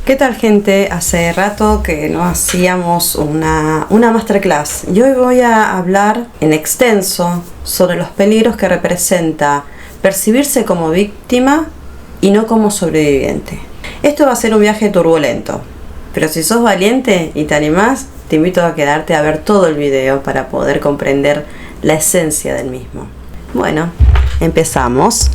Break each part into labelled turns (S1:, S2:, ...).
S1: ¿Qué tal, gente? Hace rato que no hacíamos una masterclass y hoy voy a hablar en extenso sobre los peligros que representa percibirse como víctima y no como sobreviviente. Esto va a ser un viaje turbulento, pero si sos valiente y te animás, te invito a quedarte a ver todo el video para poder comprender la esencia del mismo. Bueno, empezamos.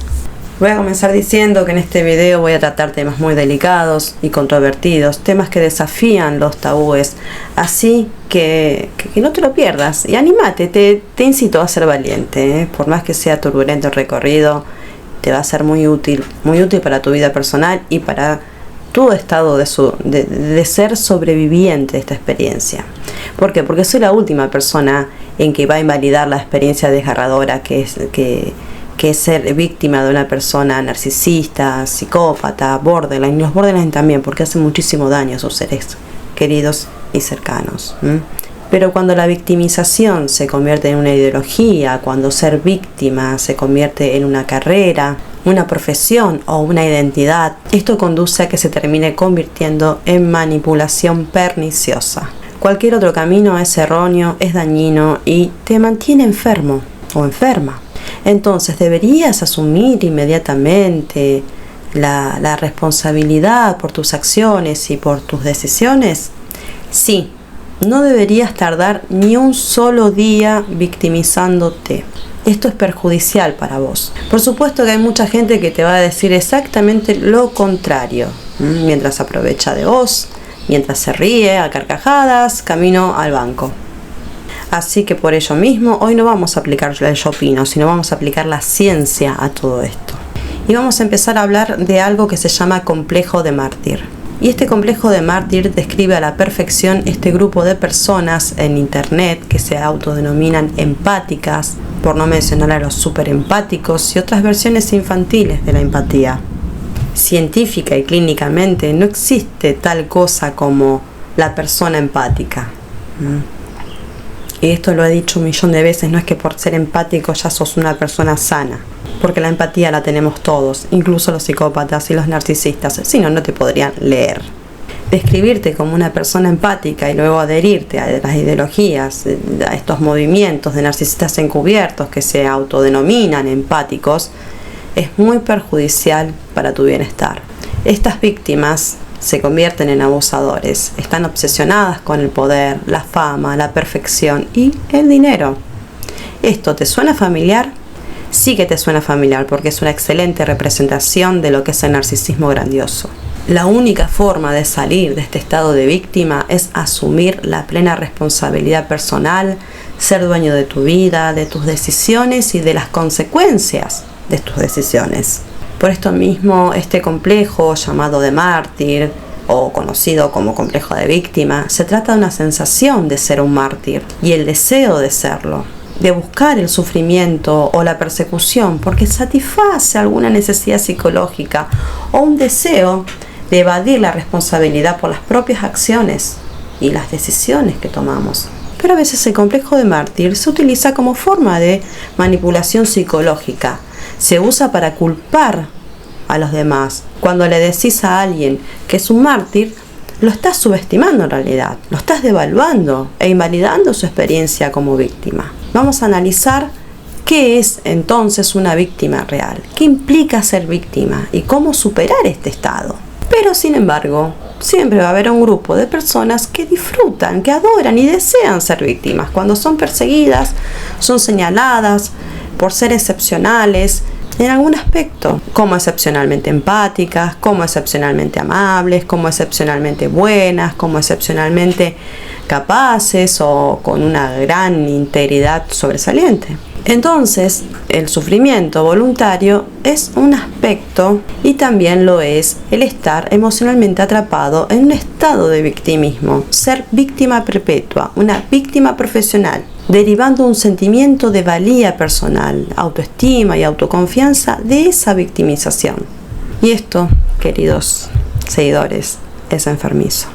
S1: Voy a comenzar diciendo que en este video voy a tratar temas muy delicados y controvertidos, temas que desafían los tabúes, así que no te lo pierdas y anímate, te incito a ser valiente, por más que sea turbulento el recorrido, te va a ser muy útil para tu vida personal y para tu estado de ser sobreviviente de esta experiencia. ¿Por qué? Porque soy la última persona en que va a invalidar la experiencia desgarradora que es ser víctima de una persona narcisista, psicópata, borderline. Los borderline también, porque hacen muchísimo daño a sus seres queridos y cercanos. Pero cuando la victimización se convierte en una ideología, cuando ser víctima se convierte en una carrera, una profesión o una identidad, esto conduce a que se termine convirtiendo en manipulación perniciosa. Cualquier otro camino es erróneo, es dañino y te mantiene enfermo o enferma. Entonces, ¿deberías asumir inmediatamente la responsabilidad por tus acciones y por tus decisiones? Sí, no deberías tardar ni un solo día victimizándote. Esto es perjudicial para vos. Por supuesto que hay mucha gente que te va a decir exactamente lo contrario, mientras aprovecha de vos, mientras se ríe a carcajadas, camino al banco. Así que por ello mismo, hoy no vamos a aplicar el yo opino, sino vamos a aplicar la ciencia a todo esto. Y vamos a empezar a hablar de algo que se llama complejo de mártir. Y este complejo de mártir describe a la perfección este grupo de personas en internet que se autodenominan empáticas, por no mencionar a los super empáticos y otras versiones infantiles de la empatía. Científica y clínicamente no existe tal cosa como la persona empática. Y esto lo he dicho un millón de veces, no es que por ser empático ya sos una persona sana, porque la empatía la tenemos todos, incluso los psicópatas y los narcisistas, si no, no te podrían leer. Describirte como una persona empática y luego adherirte a las ideologías, a estos movimientos de narcisistas encubiertos que se autodenominan empáticos, es muy perjudicial para tu bienestar. Estas víctimas se convierten en abusadores, están obsesionadas con el poder, la fama, la perfección y el dinero. ¿Esto te suena familiar? Sí que te suena familiar porque es una excelente representación de lo que es el narcisismo grandioso. La única forma de salir de este estado de víctima es asumir la plena responsabilidad personal, ser dueño de tu vida, de tus decisiones y de las consecuencias de tus decisiones. Por esto mismo, este complejo llamado de mártir, o conocido como complejo de víctima, se trata de una sensación de ser un mártir y el deseo de serlo, de buscar el sufrimiento o la persecución porque satisface alguna necesidad psicológica o un deseo de evadir la responsabilidad por las propias acciones y las decisiones que tomamos. Pero a veces el complejo de mártir se utiliza como forma de manipulación psicológica. Se usa para culpar a los demás. Cuando le decís a alguien que es un mártir, lo estás subestimando en realidad, lo estás devaluando e invalidando su experiencia como víctima. Vamos a analizar qué es entonces una víctima real, qué implica ser víctima y cómo superar este estado. Pero sin embargo, siempre va a haber un grupo de personas que disfrutan, que adoran y desean ser víctimas. Cuando son perseguidas, son señaladas por ser excepcionales en algún aspecto, como excepcionalmente empáticas, como excepcionalmente amables, como excepcionalmente buenas, como excepcionalmente capaces o con una gran integridad sobresaliente. Entonces, el sufrimiento voluntario es un aspecto y también lo es el estar emocionalmente atrapado en un estado de victimismo, ser víctima perpetua, una víctima profesional, derivando un sentimiento de valía personal, autoestima y autoconfianza de esa victimización. Y esto, queridos seguidores, es enfermizo.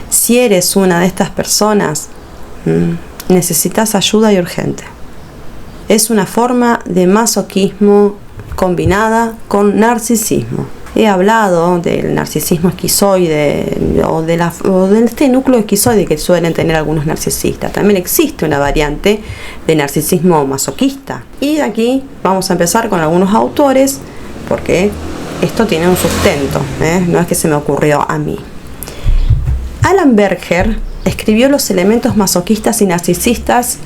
S1: Si eres una de estas personas, necesitas ayuda y urgente. Es una forma de masoquismo combinada con narcisismo. he hablado del narcisismo esquizoide o de este núcleo esquizoide que suelen tener algunos narcisistas. También existe una variante de narcisismo masoquista. Y aquí vamos a empezar con algunos autores porque esto tiene un sustento, no es que se me ocurrió a mí. Alan Berger escribió los elementos masoquistas y narcisistas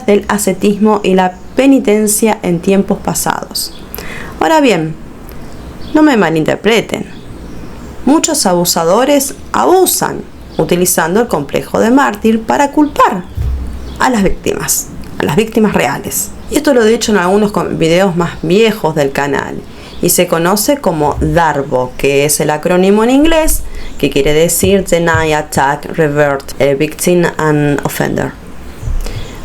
S1: del ascetismo y la penitencia en tiempos pasados. Ahora bien, no me malinterpreten. Muchos abusadores abusan utilizando el complejo de mártir para culpar a las víctimas reales. Y esto lo he dicho en algunos videos más viejos del canal. Y se conoce como DARVO, que es el acrónimo en inglés, que quiere decir Deny, Attack, Revert, Victim and Offender.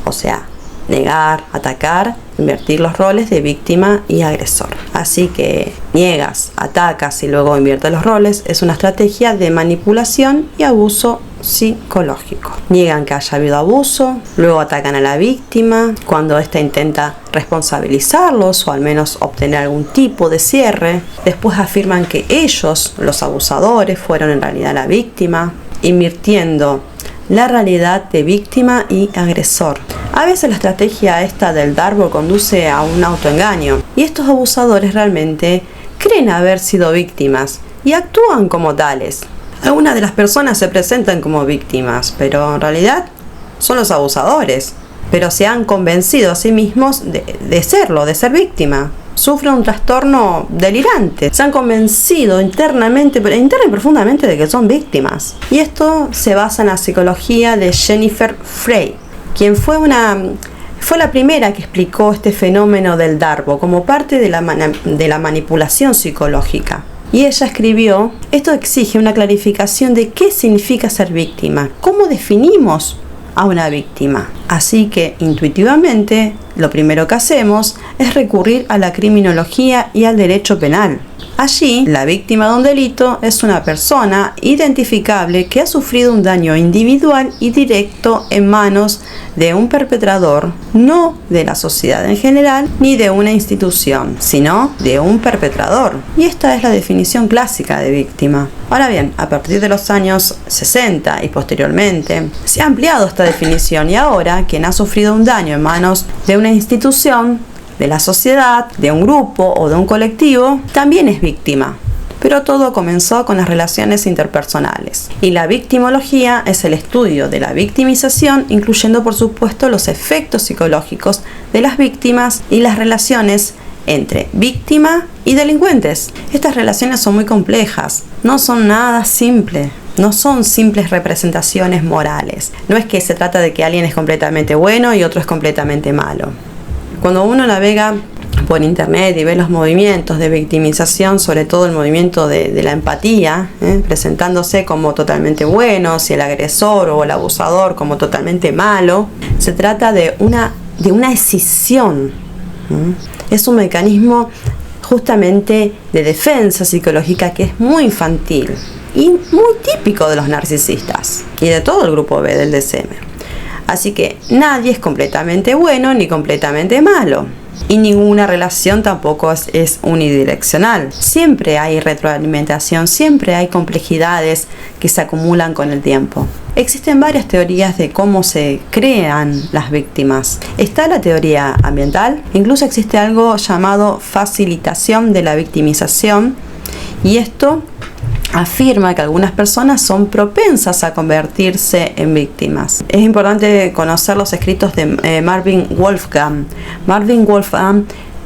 S1: O sea, negar, atacar, invertir los roles de víctima y agresor. Así que niegas, atacas y luego inviertes los roles es una estrategia de manipulación y abuso psicológico. Niegan que haya habido abuso, luego atacan a la víctima cuando ésta intenta responsabilizarlos o al menos obtener algún tipo de cierre. Después afirman que ellos, los abusadores, fueron en realidad la víctima, invirtiendo la realidad de víctima y agresor. A veces la estrategia esta del DARVO conduce a un autoengaño y estos abusadores realmente creen haber sido víctimas y actúan como tales. Algunas de las personas se presentan como víctimas, pero en realidad son los abusadores, pero se han convencido a sí mismos de serlo, de ser víctima. Sufren un trastorno delirante. Se han convencido interna y profundamente de que son víctimas. Y esto se basa en la psicología de Jennifer Frey, quien fue la primera que explicó este fenómeno del DARVO como parte de la manipulación psicológica. Y ella escribió: esto exige una clarificación de qué significa ser víctima, cómo definimos a una víctima. Así que intuitivamente lo primero que hacemos es recurrir a la criminología y al derecho penal. Allí, la víctima de un delito es una persona identificable que ha sufrido un daño individual y directo en manos de un perpetrador, no de la sociedad en general ni de una institución, sino de un perpetrador. Y esta es la definición clásica de víctima. Ahora bien, a partir de los años 60 y posteriormente, se ha ampliado esta definición y ahora quien ha sufrido un daño en manos de una institución, de la sociedad, de un grupo o de un colectivo, también es víctima. Pero todo comenzó con las relaciones interpersonales. Y la victimología es el estudio de la victimización, incluyendo por supuesto los efectos psicológicos de las víctimas y las relaciones entre víctima y delincuentes. Estas relaciones son muy complejas, no son nada simple. No son simples representaciones morales. No es que se trata de que alguien es completamente bueno y otro es completamente malo. Cuando uno navega por internet y ve los movimientos de victimización, sobre todo el movimiento de la empatía, presentándose como totalmente buenos y el agresor o el abusador como totalmente malo, se trata de una escisión. Es un mecanismo justamente de defensa psicológica que es muy infantil y muy típico de los narcisistas y de todo el grupo B del DSM. Así que nadie es completamente bueno ni completamente malo. Y ninguna relación tampoco es unidireccional. Siempre hay retroalimentación, siempre hay complejidades que se acumulan con el tiempo. Existen varias teorías de cómo se crean las víctimas. Está la teoría ambiental, incluso existe algo llamado facilitación de la victimización, y esto afirma que algunas personas son propensas a convertirse en víctimas. Es importante conocer los escritos de Marvin Wolfgang. Marvin Wolfgang,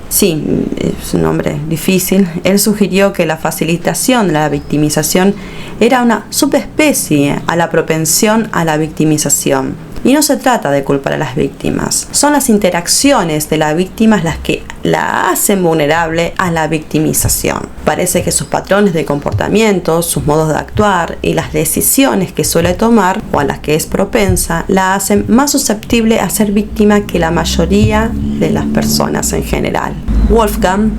S1: sí, es un nombre difícil. Él sugirió que la facilitación de la victimización era una subespecie a la propensión a la victimización. Y no se trata de culpar a las víctimas. Son las interacciones de las víctimas las que la hacen vulnerable a la victimización. Parece que sus patrones de comportamiento, sus modos de actuar y las decisiones que suele tomar o a las que es propensa la hacen más susceptible a ser víctima que la mayoría de las personas en general. Wolfgang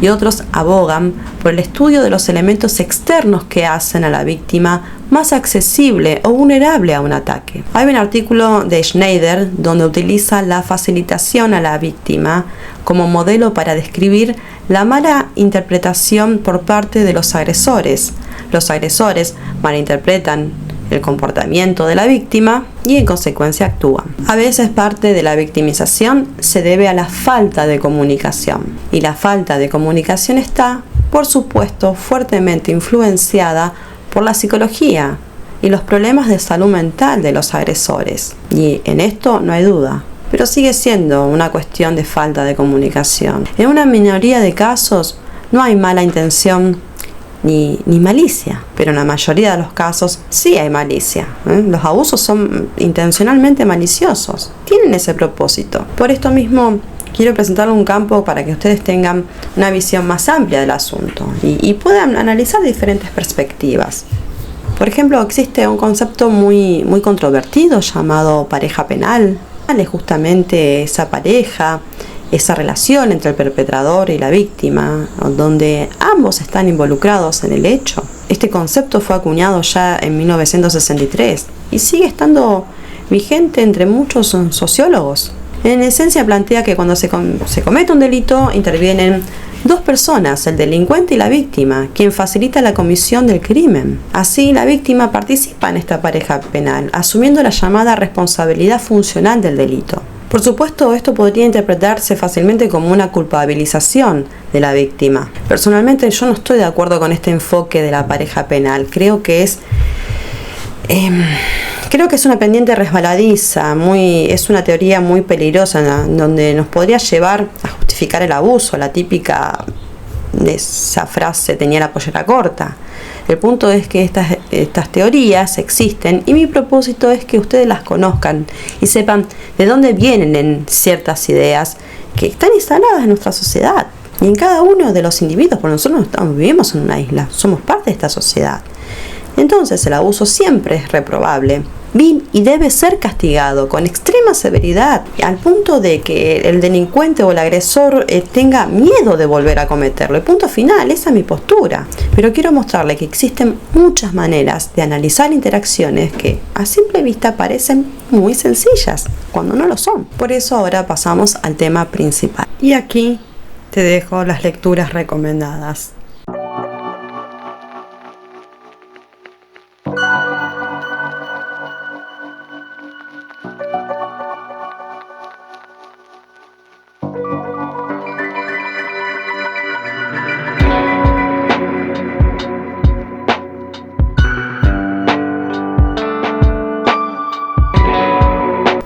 S1: y otros abogan por el estudio de los elementos externos que hacen a la víctima más accesible o vulnerable a un ataque. Hay un artículo de Schneider donde utiliza la facilitación a la víctima como modelo para describir la mala interpretación por parte de los agresores. Los agresores malinterpretan el comportamiento de la víctima y en consecuencia actúan. A veces parte de la victimización se debe a la falta de comunicación, y la falta de comunicación está, por supuesto, fuertemente influenciada por la psicología y los problemas de salud mental de los agresores, y en esto no hay duda. Pero sigue siendo una cuestión de falta de comunicación. En una minoría de casos no hay mala intención ni malicia, pero en la mayoría de los casos sí hay malicia. Los abusos son intencionalmente maliciosos, tienen ese propósito. Por esto mismo quiero presentarle un campo para que ustedes tengan una visión más amplia del asunto y puedan analizar diferentes perspectivas. Por ejemplo, existe un concepto muy controvertido llamado pareja penal. Es justamente esa pareja, esa relación entre el perpetrador y la víctima, donde ambos están involucrados en el hecho. Este concepto fue acuñado ya en 1963 y sigue estando vigente entre muchos sociólogos. En esencia plantea que cuando se comete un delito intervienen dos personas, el delincuente y la víctima, quien facilita la comisión del crimen. Así, la víctima participa en esta pareja penal, asumiendo la llamada responsabilidad funcional del delito. Por supuesto, esto podría interpretarse fácilmente como una culpabilización de la víctima. Personalmente, yo no estoy de acuerdo con este enfoque de la pareja penal. Creo que es una pendiente resbaladiza, es una teoría muy peligrosa, donde nos podría llevar a justificar el abuso, la típica de esa frase, tenía la pollera corta. El punto es que estas teorías existen y mi propósito es que ustedes las conozcan y sepan de dónde vienen en ciertas ideas que están instaladas en nuestra sociedad y en cada uno de los individuos, porque nosotros vivimos en una isla, somos parte de esta sociedad. Entonces el abuso siempre es reprobable y debe ser castigado con extrema severidad, al punto de que el delincuente o el agresor tenga miedo de volver a cometerlo. Y punto final, esa es mi postura. Pero quiero mostrarle que existen muchas maneras de analizar interacciones que a simple vista parecen muy sencillas, cuando no lo son. Por eso ahora pasamos al tema principal. Y aquí te dejo las lecturas recomendadas.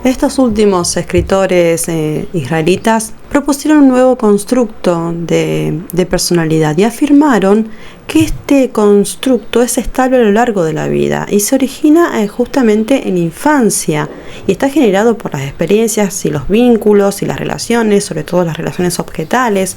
S1: Estos últimos escritores israelitas propusieron un nuevo constructo de personalidad y afirmaron que este constructo es estable a lo largo de la vida y se origina justamente en la infancia y está generado por las experiencias y los vínculos y las relaciones, sobre todo las relaciones objetales,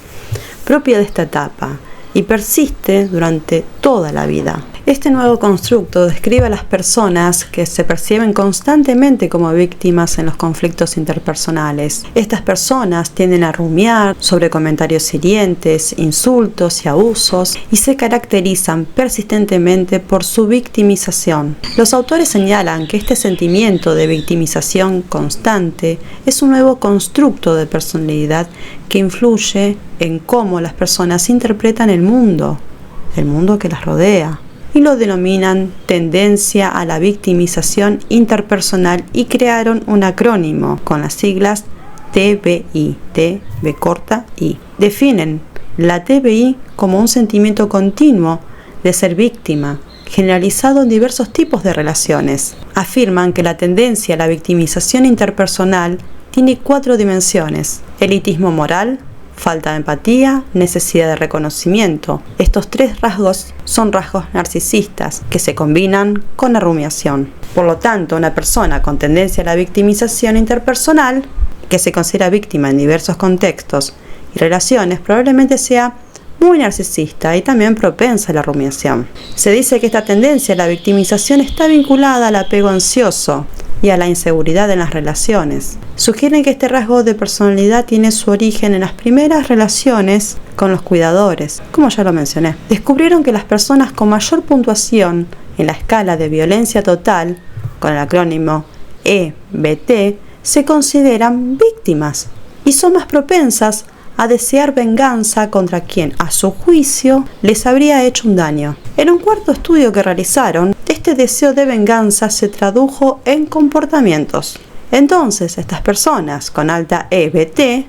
S1: propias de esta etapa y persiste durante toda la vida. Este nuevo constructo describe a las personas que se perciben constantemente como víctimas en los conflictos interpersonales. Estas personas tienden a rumiar sobre comentarios hirientes, insultos y abusos y se caracterizan persistentemente por su victimización. Los autores señalan que este sentimiento de victimización constante es un nuevo constructo de personalidad que influye en cómo las personas interpretan el mundo que las rodea, y lo denominan tendencia a la victimización interpersonal y crearon un acrónimo con las siglas TBI, TB corta I. Definen la TBI como un sentimiento continuo de ser víctima, generalizado en diversos tipos de relaciones. Afirman que la tendencia a la victimización interpersonal tiene 4 dimensiones: elitismo moral, falta de empatía, necesidad de reconocimiento. Estos 3 rasgos son rasgos narcisistas que se combinan con la rumiación. Por lo tanto, una persona con tendencia a la victimización interpersonal, que se considera víctima en diversos contextos y relaciones, probablemente sea muy narcisista y también propensa a la rumiación. Se dice que esta tendencia a la victimización está vinculada al apego ansioso, y a la inseguridad en las relaciones. Sugieren que este rasgo de personalidad tiene su origen en las primeras relaciones con los cuidadores, como ya lo mencioné. Descubrieron que las personas con mayor puntuación en la escala de violencia total, con el acrónimo EBT, se consideran víctimas y son más propensas a desear venganza contra quien, a su juicio, les habría hecho un daño. En un cuarto estudio que realizaron, este deseo de venganza se tradujo en comportamientos. Entonces, estas personas con alta EBT,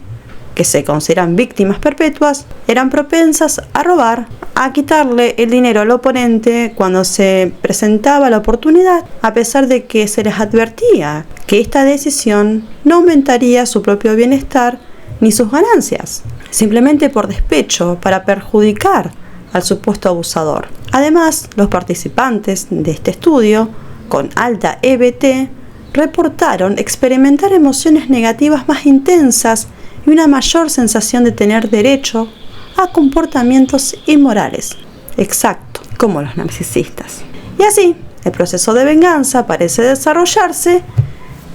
S1: que se consideran víctimas perpetuas, eran propensas a robar, a quitarle el dinero al oponente cuando se presentaba la oportunidad, a pesar de que se les advertía que esta decisión no aumentaría su propio bienestar ni sus ganancias, simplemente por despecho para perjudicar al supuesto abusador. Además, los participantes de este estudio con alta EBT reportaron experimentar emociones negativas más intensas y una mayor sensación de tener derecho a comportamientos inmorales, exacto como los narcisistas. Y así, el proceso de venganza parece desarrollarse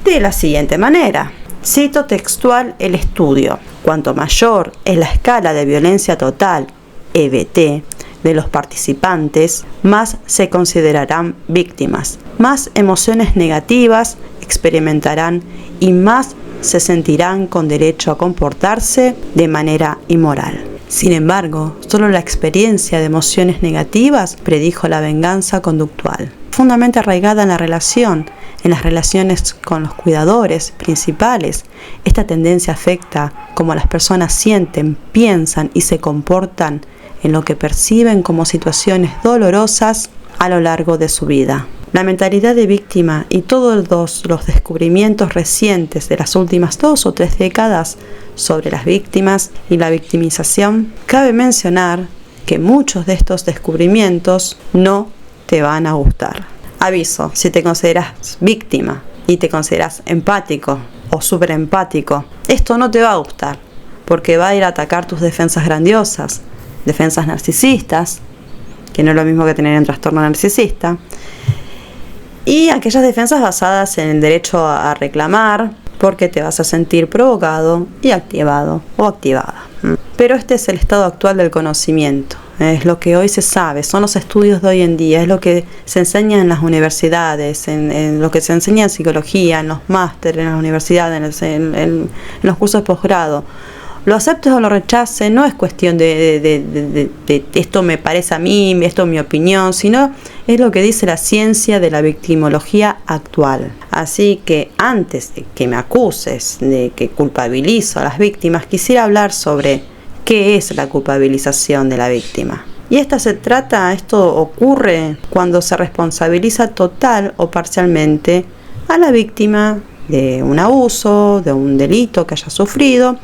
S1: de la siguiente manera. Cito textual el estudio. Cuanto mayor es la escala de violencia total, EBT, de los participantes, más se considerarán víctimas, más emociones negativas experimentarán y más se sentirán con derecho a comportarse de manera inmoral. Sin embargo, solo la experiencia de emociones negativas predijo la venganza conductual, profundamente arraigada en la relación, en las relaciones con los cuidadores principales. Esta tendencia afecta cómo las personas sienten, piensan y se comportan en lo que perciben como situaciones dolorosas a lo largo de su vida. La mentalidad de víctima y todos los descubrimientos recientes de las últimas 2 o 3 décadas sobre las víctimas y la victimización, cabe mencionar que muchos de estos descubrimientos no te van a gustar. Aviso, si te consideras víctima y te consideras empático o súper empático, esto no te va a gustar, porque va a ir a atacar tus defensas grandiosas, defensas narcisistas, que no es lo mismo que tener un trastorno narcisista, y aquellas defensas basadas en el derecho a reclamar, porque te vas a sentir provocado y activado o activada. Pero este es el estado actual del conocimiento, es lo que hoy se sabe, son los estudios de hoy en día, es lo que se enseña en las universidades, en lo que se enseña en psicología, en los másteres, en las universidades, en los cursos de posgrado. Lo aceptes o lo rechaces, no es cuestión de esto me parece a mí, esto es mi opinión, sino es lo que dice la ciencia de la victimología actual. Así que antes de que me acuses de que culpabilizo a las víctimas, quisiera hablar sobre qué es la culpabilización de la víctima. Y esto ocurre cuando se responsabiliza total o parcialmente a la víctima de un abuso, de un delito que haya sufrido,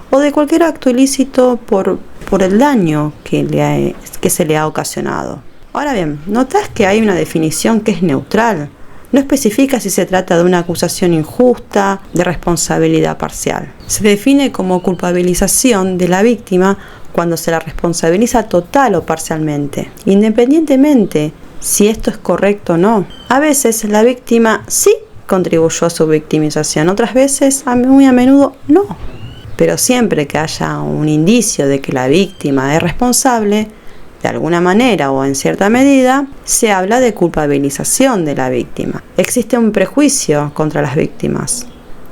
S1: o de cualquier acto ilícito por el daño que se le ha ocasionado. Ahora bien, notas que hay una definición que es neutral. No especifica si se trata de una acusación injusta, de responsabilidad parcial. Se define como culpabilización de la víctima cuando se la responsabiliza total o parcialmente, independientemente si esto es correcto o no. A veces la víctima sí contribuyó a su victimización, otras veces, muy a menudo, no. Pero siempre que haya un indicio de que la víctima es responsable, de alguna manera o en cierta medida, se habla de culpabilización de la víctima. Existe un prejuicio contra las víctimas.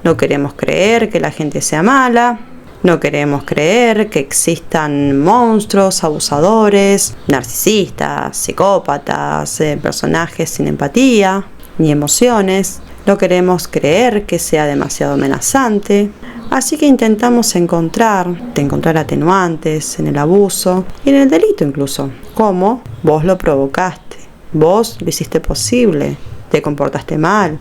S1: No queremos creer que la gente sea mala, no queremos creer que existan monstruos, abusadores, narcisistas, psicópatas, personajes sin empatía ni emociones. No queremos creer que sea demasiado amenazante. Así que intentamos encontrar atenuantes en el abuso y en el delito incluso, como vos lo provocaste, vos lo hiciste posible, te comportaste mal,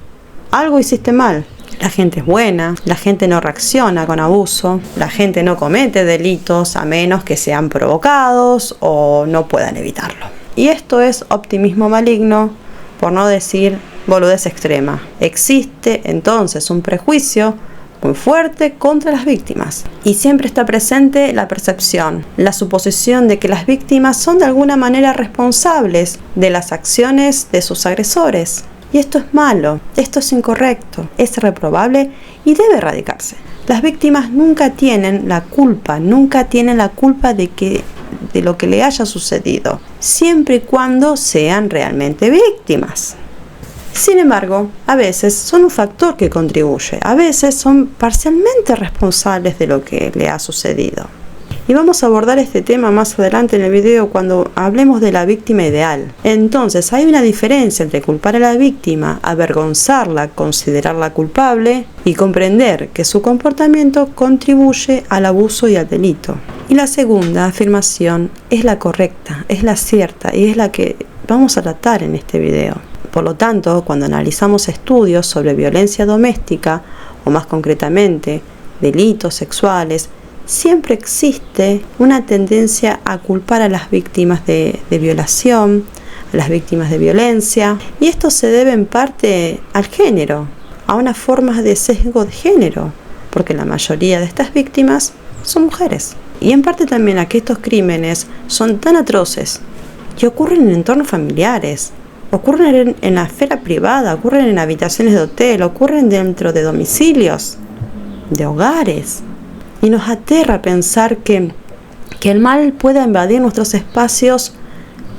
S1: algo hiciste mal. La gente es buena, la gente no reacciona con abuso, la gente no comete delitos a menos que sean provocados o no puedan evitarlo. Y esto es optimismo maligno, por no decir boludez extrema. Existe entonces un prejuicio muy fuerte contra las víctimas. Y siempre está presente la percepción, la suposición de que las víctimas son de alguna manera responsables de las acciones de sus agresores. Y esto es malo, esto es incorrecto, es reprobable y debe erradicarse. Las víctimas nunca tienen la culpa de lo que le haya sucedido, siempre y cuando sean realmente víctimas. Sin embargo, a veces son un factor que contribuye, a veces son parcialmente responsables de lo que le ha sucedido. Y vamos a abordar este tema más adelante en el video cuando hablemos de la víctima ideal. Entonces, hay una diferencia entre culpar a la víctima, avergonzarla, considerarla culpable y comprender que su comportamiento contribuye al abuso y al delito. Y la segunda afirmación es la correcta, es la cierta y es la que vamos a tratar en este video. Por lo tanto, cuando analizamos estudios sobre violencia doméstica, o más concretamente, delitos sexuales, siempre existe una tendencia a culpar a las víctimas de violación, a las víctimas de violencia, y esto se debe en parte al género, a unas formas de sesgo de género, porque la mayoría de estas víctimas son mujeres. Y en parte también a que estos crímenes son tan atroces y ocurren en entornos familiares, ocurren en la esfera privada, ocurren en habitaciones de hotel, ocurren dentro de domicilios, de hogares. Y nos aterra pensar que el mal pueda invadir nuestros espacios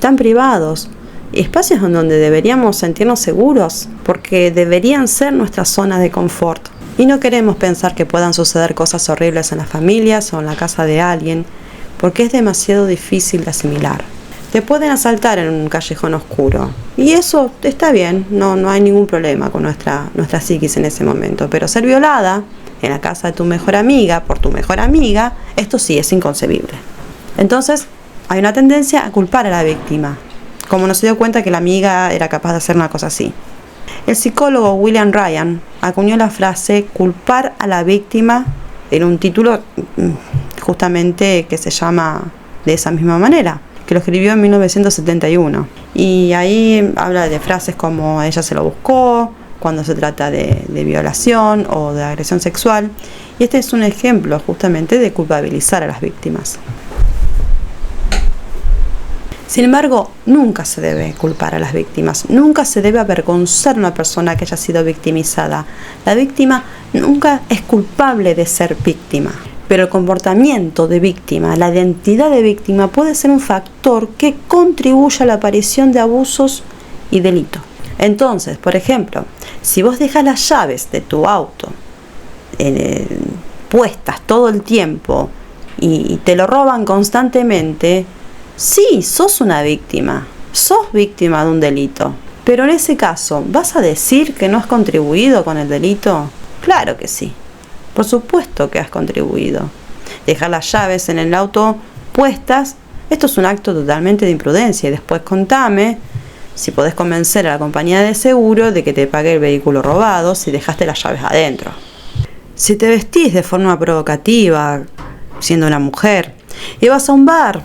S1: tan privados, espacios en donde deberíamos sentirnos seguros, porque deberían ser nuestra zona de confort. Y no queremos pensar que puedan suceder cosas horribles en las familias o en la casa de alguien, porque es demasiado difícil de asimilar. Te pueden asaltar en un callejón oscuro, y eso está bien, no hay ningún problema con nuestra psiquis en ese momento, pero ser violada en la casa de tu mejor amiga, por tu mejor amiga, esto sí es inconcebible. Entonces, hay una tendencia a culpar a la víctima, como no se dio cuenta que la amiga era capaz de hacer una cosa así. El psicólogo William Ryan acuñó la frase culpar a la víctima en un título justamente que se llama de esa misma manera, que lo escribió en 1971. Y ahí habla de frases como ella se lo buscó, cuando se trata de violación o de agresión sexual. Y este es un ejemplo justamente de culpabilizar a las víctimas. Sin embargo, nunca se debe culpar a las víctimas, nunca se debe avergonzar a una persona que haya sido victimizada. La víctima nunca es culpable de ser víctima, pero el comportamiento de víctima, la identidad de víctima puede ser un factor que contribuye a la aparición de abusos y delitos. Entonces, por ejemplo, si vos dejas las llaves de tu auto puestas todo el tiempo y te lo roban constantemente, sí, sos una víctima, sos víctima de un delito. Pero en ese caso, ¿vas a decir que no has contribuido con el delito? Claro que sí, por supuesto que has contribuido. Dejar las llaves en el auto puestas, esto es un acto totalmente de imprudencia. Y después contame si podés convencer a la compañía de seguro de que te pague el vehículo robado si dejaste las llaves adentro. Si te vestís de forma provocativa, siendo una mujer, y vas a un bar,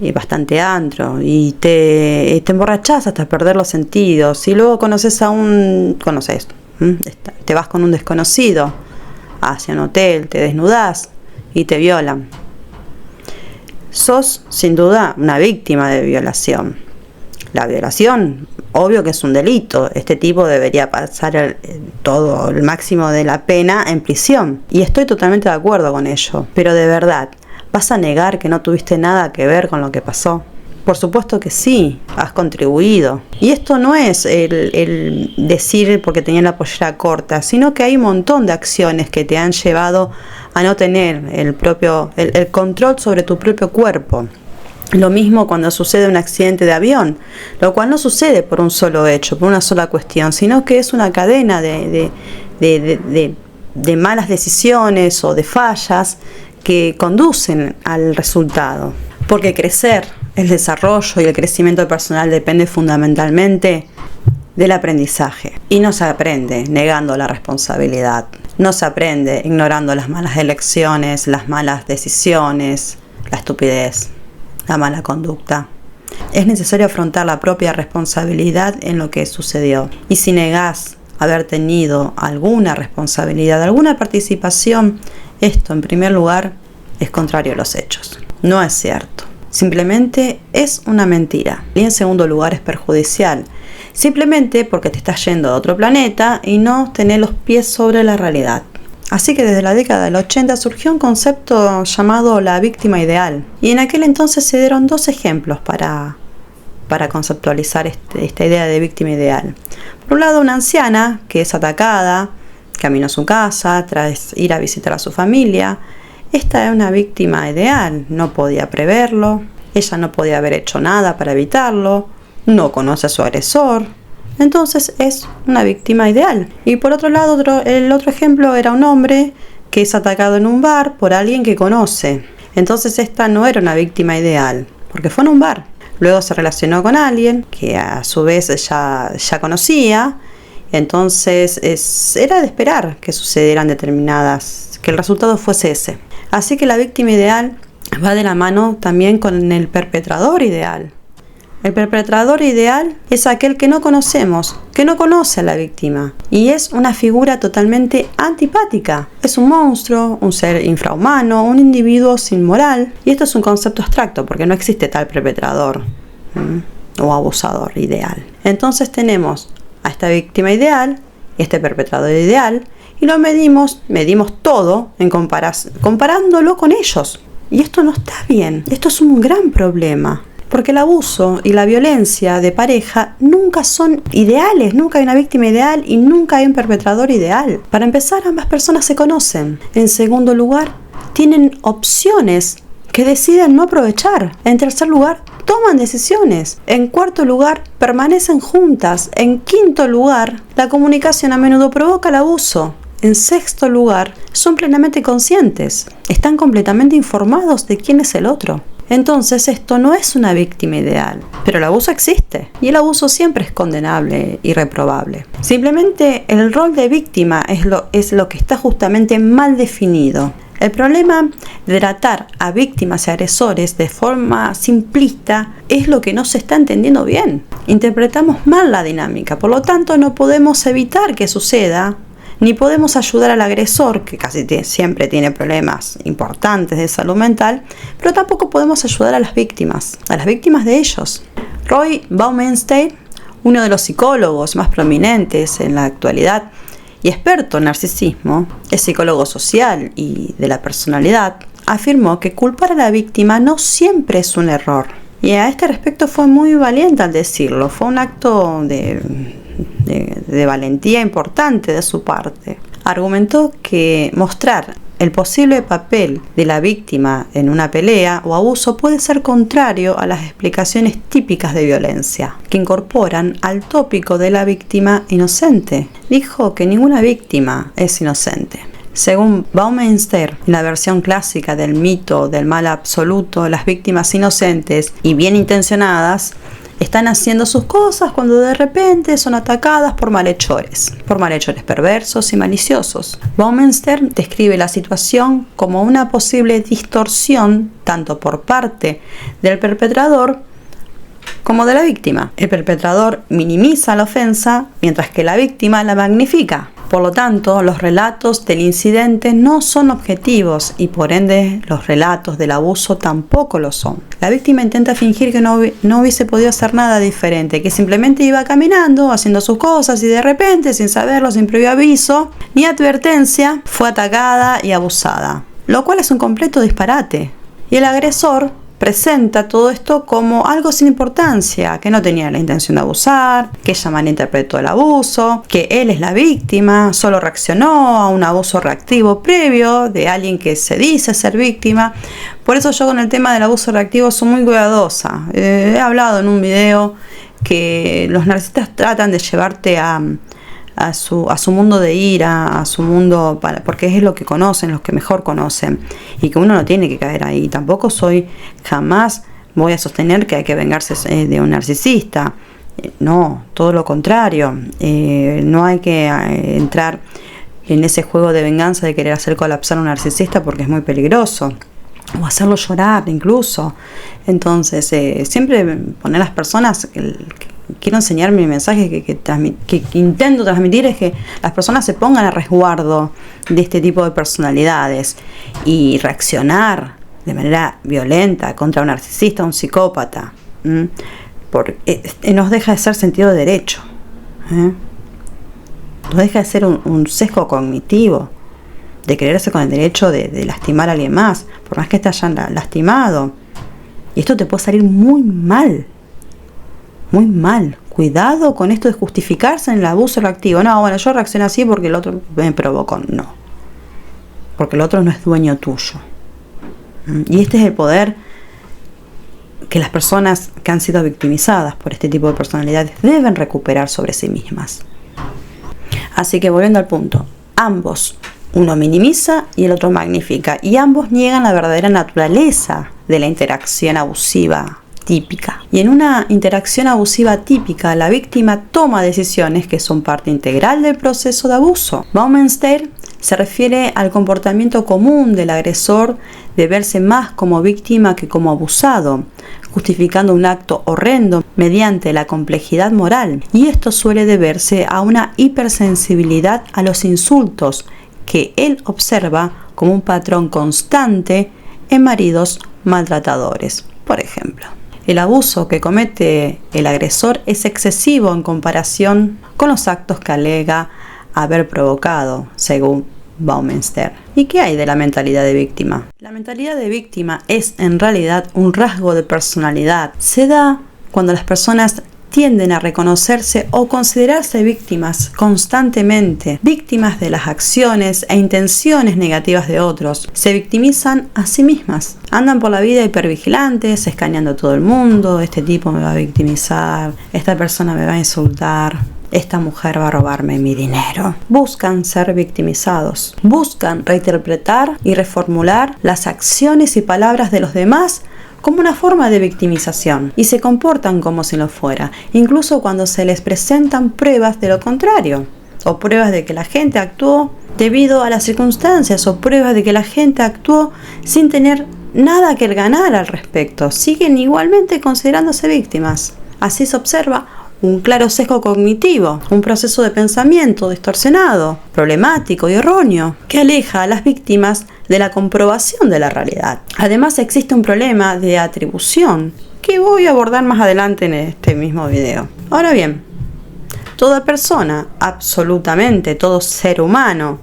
S1: y bastante antro, y te emborrachás hasta perder los sentidos, y luego te vas con un desconocido hacia un hotel, te desnudás y te violan. Sos, sin duda, una víctima de violación. La violación, obvio que es un delito. Este tipo debería pasar el máximo de la pena en prisión. Y estoy totalmente de acuerdo con ello. Pero de verdad, ¿vas a negar que no tuviste nada que ver con lo que pasó? Por supuesto que sí, has contribuido. Y esto no es el decir porque tenía la pollera corta, sino que hay un montón de acciones que te han llevado a no tener el control sobre tu propio cuerpo. Lo mismo cuando sucede un accidente de avión, lo cual no sucede por un solo hecho, por una sola cuestión, sino que es una cadena de malas decisiones o de fallas que conducen al resultado. Porque crecer, el desarrollo y el crecimiento personal depende fundamentalmente del aprendizaje. Y no se aprende negando la responsabilidad. No se aprende ignorando las malas elecciones, las malas decisiones, la estupidez, la mala conducta. Es necesario afrontar la propia responsabilidad en lo que sucedió. Y si negás haber tenido alguna responsabilidad, alguna participación, esto en primer lugar es contrario a los hechos. No es cierto. Simplemente es una mentira. Y en segundo lugar es perjudicial, simplemente porque te estás yendo a otro planeta y no tenés los pies sobre la realidad. Así que desde la década del 80 surgió un concepto llamado la víctima ideal. Y en aquel entonces se dieron 2 ejemplos para conceptualizar esta idea de víctima ideal. Por un lado, una anciana que es atacada, camino a su casa, tras ir a visitar a su familia. Esta es una víctima ideal, no podía preverlo, ella no podía haber hecho nada para evitarlo, no conoce a su agresor, entonces es una víctima ideal. Y por otro lado, el otro ejemplo era un hombre que es atacado en un bar por alguien que conoce. Entonces esta no era una víctima ideal, porque fue en un bar. Luego se relacionó con alguien que a su vez ya conocía. Entonces era de esperar que sucedieran que el resultado fuese ese. Así que la víctima ideal va de la mano también con el perpetrador ideal. El perpetrador ideal es aquel que no conocemos, que no conoce a la víctima. Y es una figura totalmente antipática. Es un monstruo, un ser infrahumano, un individuo sin moral. Y esto es un concepto abstracto porque no existe tal perpetrador o abusador ideal. Entonces tenemos a esta víctima ideal y este perpetrador ideal y lo medimos todo comparándolo con ellos. Y esto no está bien. Esto es un gran problema. Porque el abuso y la violencia de pareja nunca son ideales, nunca hay una víctima ideal y nunca hay un perpetrador ideal. Para empezar, ambas personas se conocen. En segundo lugar, tienen opciones que deciden no aprovechar. En tercer lugar, toman decisiones. En cuarto lugar, permanecen juntas. En quinto lugar, la comunicación a menudo provoca el abuso. En sexto lugar, son plenamente conscientes. Están completamente informados de quién es el otro. Entonces esto no es una víctima ideal, pero el abuso existe y el abuso siempre es condenable y reprobable. Simplemente el rol de víctima es lo que está justamente mal definido. El problema de tratar a víctimas y agresores de forma simplista es lo que no se está entendiendo bien. Interpretamos mal la dinámica, por lo tanto no podemos evitar que suceda. Ni podemos ayudar al agresor, que casi siempre tiene problemas importantes de salud mental, pero tampoco podemos ayudar a las víctimas de ellos. Roy Baumeister, uno de los psicólogos más prominentes en la actualidad y experto en narcisismo, es psicólogo social y de la personalidad, afirmó que culpar a la víctima no siempre es un error. Y a este respecto fue muy valiente al decirlo, fue un acto de valentía importante de su parte. Argumentó que mostrar el posible papel de la víctima en una pelea o abuso puede ser contrario a las explicaciones típicas de violencia, que incorporan al tópico de la víctima inocente. Dijo que ninguna víctima es inocente. Según Baumeister, en la versión clásica del mito del mal absoluto, las víctimas inocentes y bien intencionadas están haciendo sus cosas cuando de repente son atacadas por malhechores perversos y maliciosos. Baumeister describe la situación como una posible distorsión tanto por parte del perpetrador como de la víctima. El perpetrador minimiza la ofensa mientras que la víctima la magnifica. Por lo tanto, los relatos del incidente no son objetivos y por ende los relatos del abuso tampoco lo son. La víctima intenta fingir que no hubiese podido hacer nada diferente, que simplemente iba caminando, haciendo sus cosas y de repente, sin saberlo, sin previo aviso ni advertencia, fue atacada y abusada. Lo cual es un completo disparate. Y el agresor presenta todo esto como algo sin importancia, que no tenía la intención de abusar, que ella malinterpretó el abuso, que él es la víctima, solo reaccionó a un abuso reactivo previo de alguien que se dice ser víctima. Por eso yo con el tema del abuso reactivo soy muy cuidadosa. He hablado en un video que los narcisistas tratan de llevarte a su mundo de ira, a su mundo, porque es lo que conocen, los que mejor conocen, y que uno no tiene que caer ahí. Tampoco jamás voy a sostener que hay que vengarse de un narcisista. No, todo lo contrario. No hay que entrar en ese juego de venganza de querer hacer colapsar a un narcisista porque es muy peligroso. O hacerlo llorar incluso. Entonces, siempre poner a las personas... Quiero enseñar mi mensaje que intento transmitir es que las personas se pongan a resguardo de este tipo de personalidades y reaccionar de manera violenta contra un narcisista, un psicópata. porque nos deja de ser sentido de derecho, nos deja de ser un sesgo cognitivo, de creerse con el derecho de lastimar a alguien más, por más que te hayan lastimado. Y esto te puede salir muy mal, muy mal. Cuidado con esto de justificarse en el abuso reactivo. No, bueno, yo reaccioné así porque el otro me provocó. No, porque el otro no es dueño tuyo. Y este es el poder que las personas que han sido victimizadas por este tipo de personalidades deben recuperar sobre sí mismas. Así que volviendo al punto, ambos, uno minimiza y el otro magnifica, y ambos niegan la verdadera naturaleza de la interacción abusiva típica. Y en una interacción abusiva típica, la víctima toma decisiones que son parte integral del proceso de abuso. Baumanstein se refiere al comportamiento común del agresor de verse más como víctima que como abusado, justificando un acto horrendo mediante la complejidad moral. Y esto suele deberse a una hipersensibilidad a los insultos que él observa como un patrón constante en maridos maltratadores. Por ejemplo, el abuso que comete el agresor es excesivo en comparación con los actos que alega haber provocado, según Baumanstein. ¿Y qué hay de la mentalidad de víctima? La mentalidad de víctima es en realidad un rasgo de personalidad. Se da cuando las personas tienden a reconocerse o considerarse víctimas constantemente, víctimas de las acciones e intenciones negativas de otros. Se victimizan a sí mismas. Andan por la vida hipervigilantes, escaneando a todo el mundo. Este tipo me va a victimizar, esta persona me va a insultar, esta mujer va a robarme mi dinero. Buscan ser victimizados. Buscan reinterpretar y reformular las acciones y palabras de los demás como una forma de victimización, y se comportan como si lo fuera, incluso cuando se les presentan pruebas de lo contrario, o pruebas de que la gente actuó debido a las circunstancias, o pruebas de que la gente actuó sin tener nada que ganar al respecto. Siguen igualmente considerándose víctimas. Así se observa un claro sesgo cognitivo, un proceso de pensamiento distorsionado, problemático y erróneo, que aleja a las víctimas de la comprobación de la realidad. Además, existe un problema de atribución que voy a abordar más adelante en este mismo video. Ahora bien, toda persona, absolutamente todo ser humano,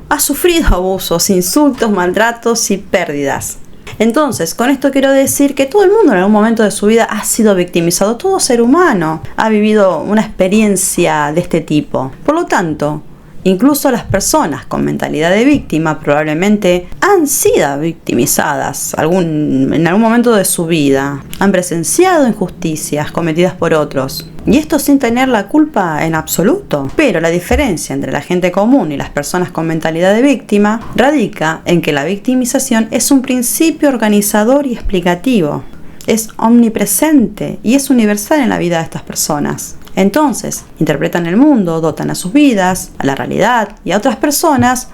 S1: ha sufrido abusos, insultos, maltratos y pérdidas. Entonces, con esto quiero decir que todo el mundo en algún momento de su vida ha sido victimizado. Todo ser humano ha vivido una experiencia de este tipo. Por lo tanto, incluso las personas con mentalidad de víctima probablemente han sido victimizadas en algún momento de su vida. Han presenciado injusticias cometidas por otros. Y esto sin tener la culpa en absoluto. Pero la diferencia entre la gente común y las personas con mentalidad de víctima radica en que la victimización es un principio organizador y explicativo. Es omnipresente y es universal en la vida de estas personas. Entonces, interpretan el mundo, dotan a sus vidas, a la realidad y a otras personas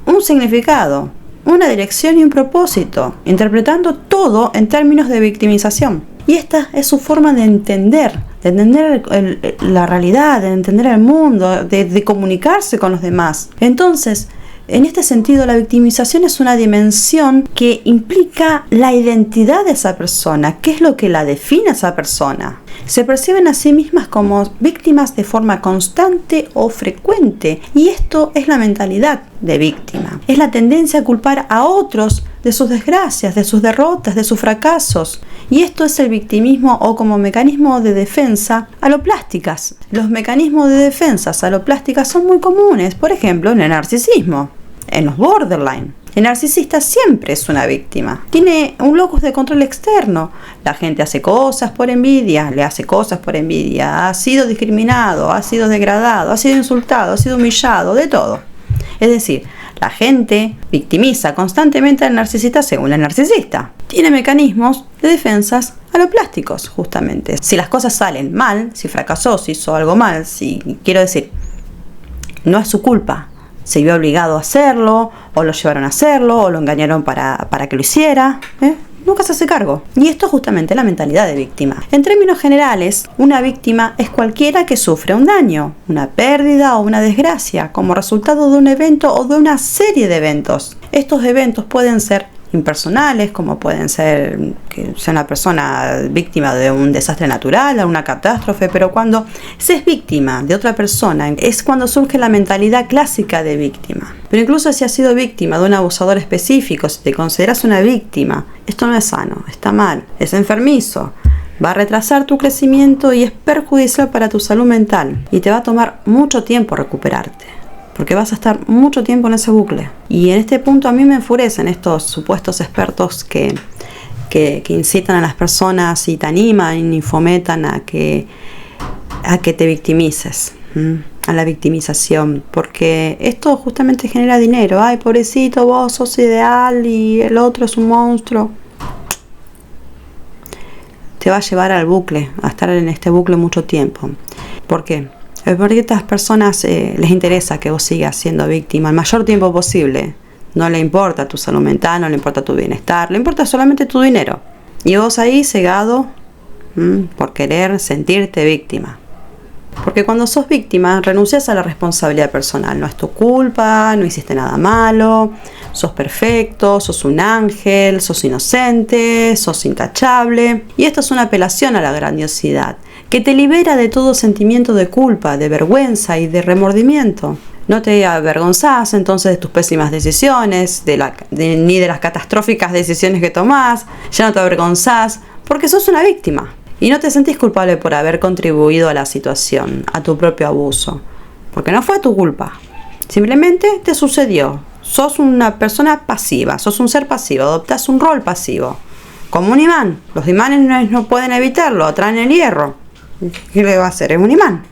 S1: un significado, una dirección y un propósito, interpretando todo en términos de victimización. Y esta es su forma de entender la realidad, de entender el mundo, de comunicarse con los demás. Entonces, en este sentido, la victimización es una dimensión que implica la identidad de esa persona, qué es lo que la define a esa persona. Se perciben a sí mismas como víctimas de forma constante o frecuente, y esto es la mentalidad de víctima. Es la tendencia a culpar a otros de sus desgracias, de sus derrotas, de sus fracasos. Y esto es el victimismo o como mecanismo de defensa aloplásticas. Los mecanismos de defensa aloplásticas son muy comunes, por ejemplo, en el narcisismo, en los borderline. El narcisista siempre es una víctima. Tiene un locus de control externo. La gente hace cosas por envidia, le hace cosas por envidia. Ha sido discriminado, ha sido degradado, ha sido insultado, ha sido humillado, de todo. Es decir, la gente victimiza constantemente al narcisista según el narcisista. Tiene mecanismos de defensas aloplásticos, justamente. Si las cosas salen mal, si fracasó, si hizo algo mal, quiero decir, no es su culpa. Se vio obligado a hacerlo, o lo llevaron a hacerlo, o lo engañaron para que lo hiciera. Nunca se hace cargo. Y esto es justamente la mentalidad de víctima. En términos generales, una víctima es cualquiera que sufre un daño, una pérdida o una desgracia, como resultado de un evento o de una serie de eventos. Estos eventos pueden ser impersonales, como pueden ser que sea una persona víctima de un desastre natural, de una catástrofe, pero cuando se es víctima de otra persona, es cuando surge la mentalidad clásica de víctima. Pero incluso si has sido víctima de un abusador específico, si te consideras una víctima, esto no es sano, está mal, es enfermizo. Va a retrasar tu crecimiento y es perjudicial para tu salud mental. Y te va a tomar mucho tiempo recuperarte, porque vas a estar mucho tiempo en ese bucle. Y en este punto a mí me enfurecen estos supuestos expertos que incitan a las personas y te animan y fomentan a que te victimices, a la victimización, porque esto justamente genera dinero. Ay, pobrecito, vos sos ideal y el otro es un monstruo. Te va a llevar al bucle, a estar en este bucle mucho tiempo. ¿Por qué? Porque a estas personas les interesa que vos sigas siendo víctima el mayor tiempo posible. No le importa tu salud mental, no le importa tu bienestar, le importa solamente tu dinero. Y vos ahí cegado por querer sentirte víctima. Porque cuando sos víctima, renuncias a la responsabilidad personal. No es tu culpa, no hiciste nada malo, sos perfecto, sos un ángel, sos inocente, sos intachable. Y esto es una apelación a la grandiosidad, que te libera de todo sentimiento de culpa, de vergüenza y de remordimiento. No te avergonzás entonces de tus pésimas decisiones, ni de las catastróficas decisiones que tomás. Ya no te avergonzás porque sos una víctima. Y no te sentís culpable por haber contribuido a la situación, a tu propio abuso. Porque no fue tu culpa. Simplemente te sucedió. Sos una persona pasiva, sos un ser pasivo, adoptás un rol pasivo. Como un imán. Los imanes no pueden evitarlo, atraen el hierro. ¿Qué le va a hacer? Es un imán.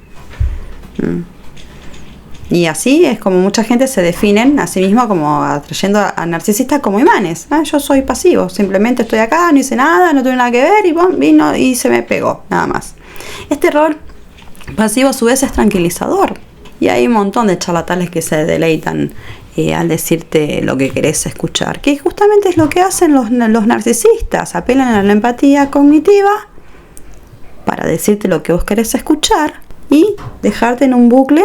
S1: Y así es como mucha gente se definen a sí misma como atrayendo a narcisistas como imanes. Yo soy pasivo, simplemente estoy acá, no hice nada, no tuve nada que ver y vino y se me pegó, nada más. Este rol pasivo a su vez es tranquilizador. Y hay un montón de charlatanes que se deleitan al decirte lo que querés escuchar, que justamente es lo que hacen los narcisistas, apelan a la empatía cognitiva para decirte lo que vos querés escuchar y dejarte en un bucle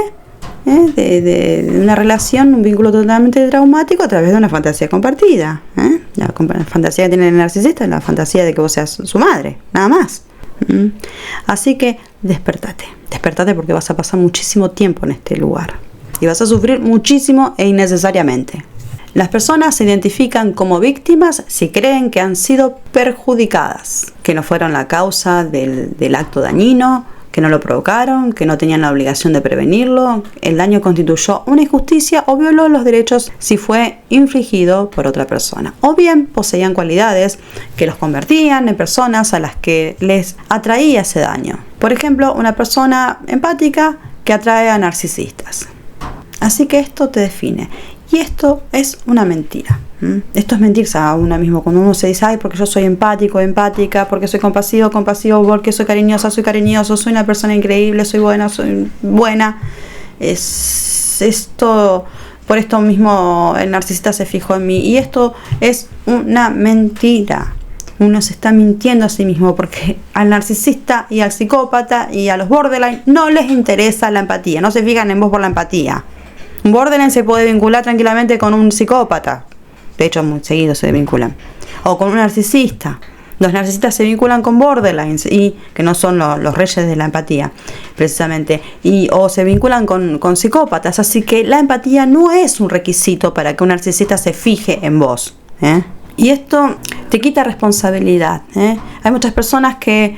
S1: de una relación, un vínculo totalmente traumático a través de una fantasía compartida. La fantasía que tiene el narcisista es la fantasía de que vos seas su madre, nada más. Así que despertate porque vas a pasar muchísimo tiempo en este lugar y vas a sufrir muchísimo e innecesariamente. Las personas se identifican como víctimas si creen que han sido perjudicadas, que no fueron la causa del acto dañino, que no lo provocaron, que no tenían la obligación de prevenirlo, el daño constituyó una injusticia o violó los derechos si fue infligido por otra persona. O bien poseían cualidades que los convertían en personas a las que les atraía ese daño. Por ejemplo, una persona empática que atrae a narcisistas. Así que esto te define. Y esto es una mentira. Esto es mentirse a uno mismo. Cuando uno se dice, ay, porque yo soy empático, empática, porque soy compasivo, porque soy cariñosa, soy cariñoso, soy una persona increíble, soy buena. Es esto, por esto mismo el narcisista se fijó en mí. Y esto es una mentira. Uno se está mintiendo a sí mismo porque al narcisista y al psicópata y a los borderline no les interesa la empatía. No se fijan en vos por la empatía. Un borderline se puede vincular tranquilamente con un psicópata. De hecho, muy seguido se vinculan. O con un narcisista. Los narcisistas se vinculan con borderlines, y que no son los reyes de la empatía, precisamente. O se vinculan con psicópatas. Así que la empatía no es un requisito para que un narcisista se fije en vos. Y esto te quita responsabilidad. Hay muchas personas que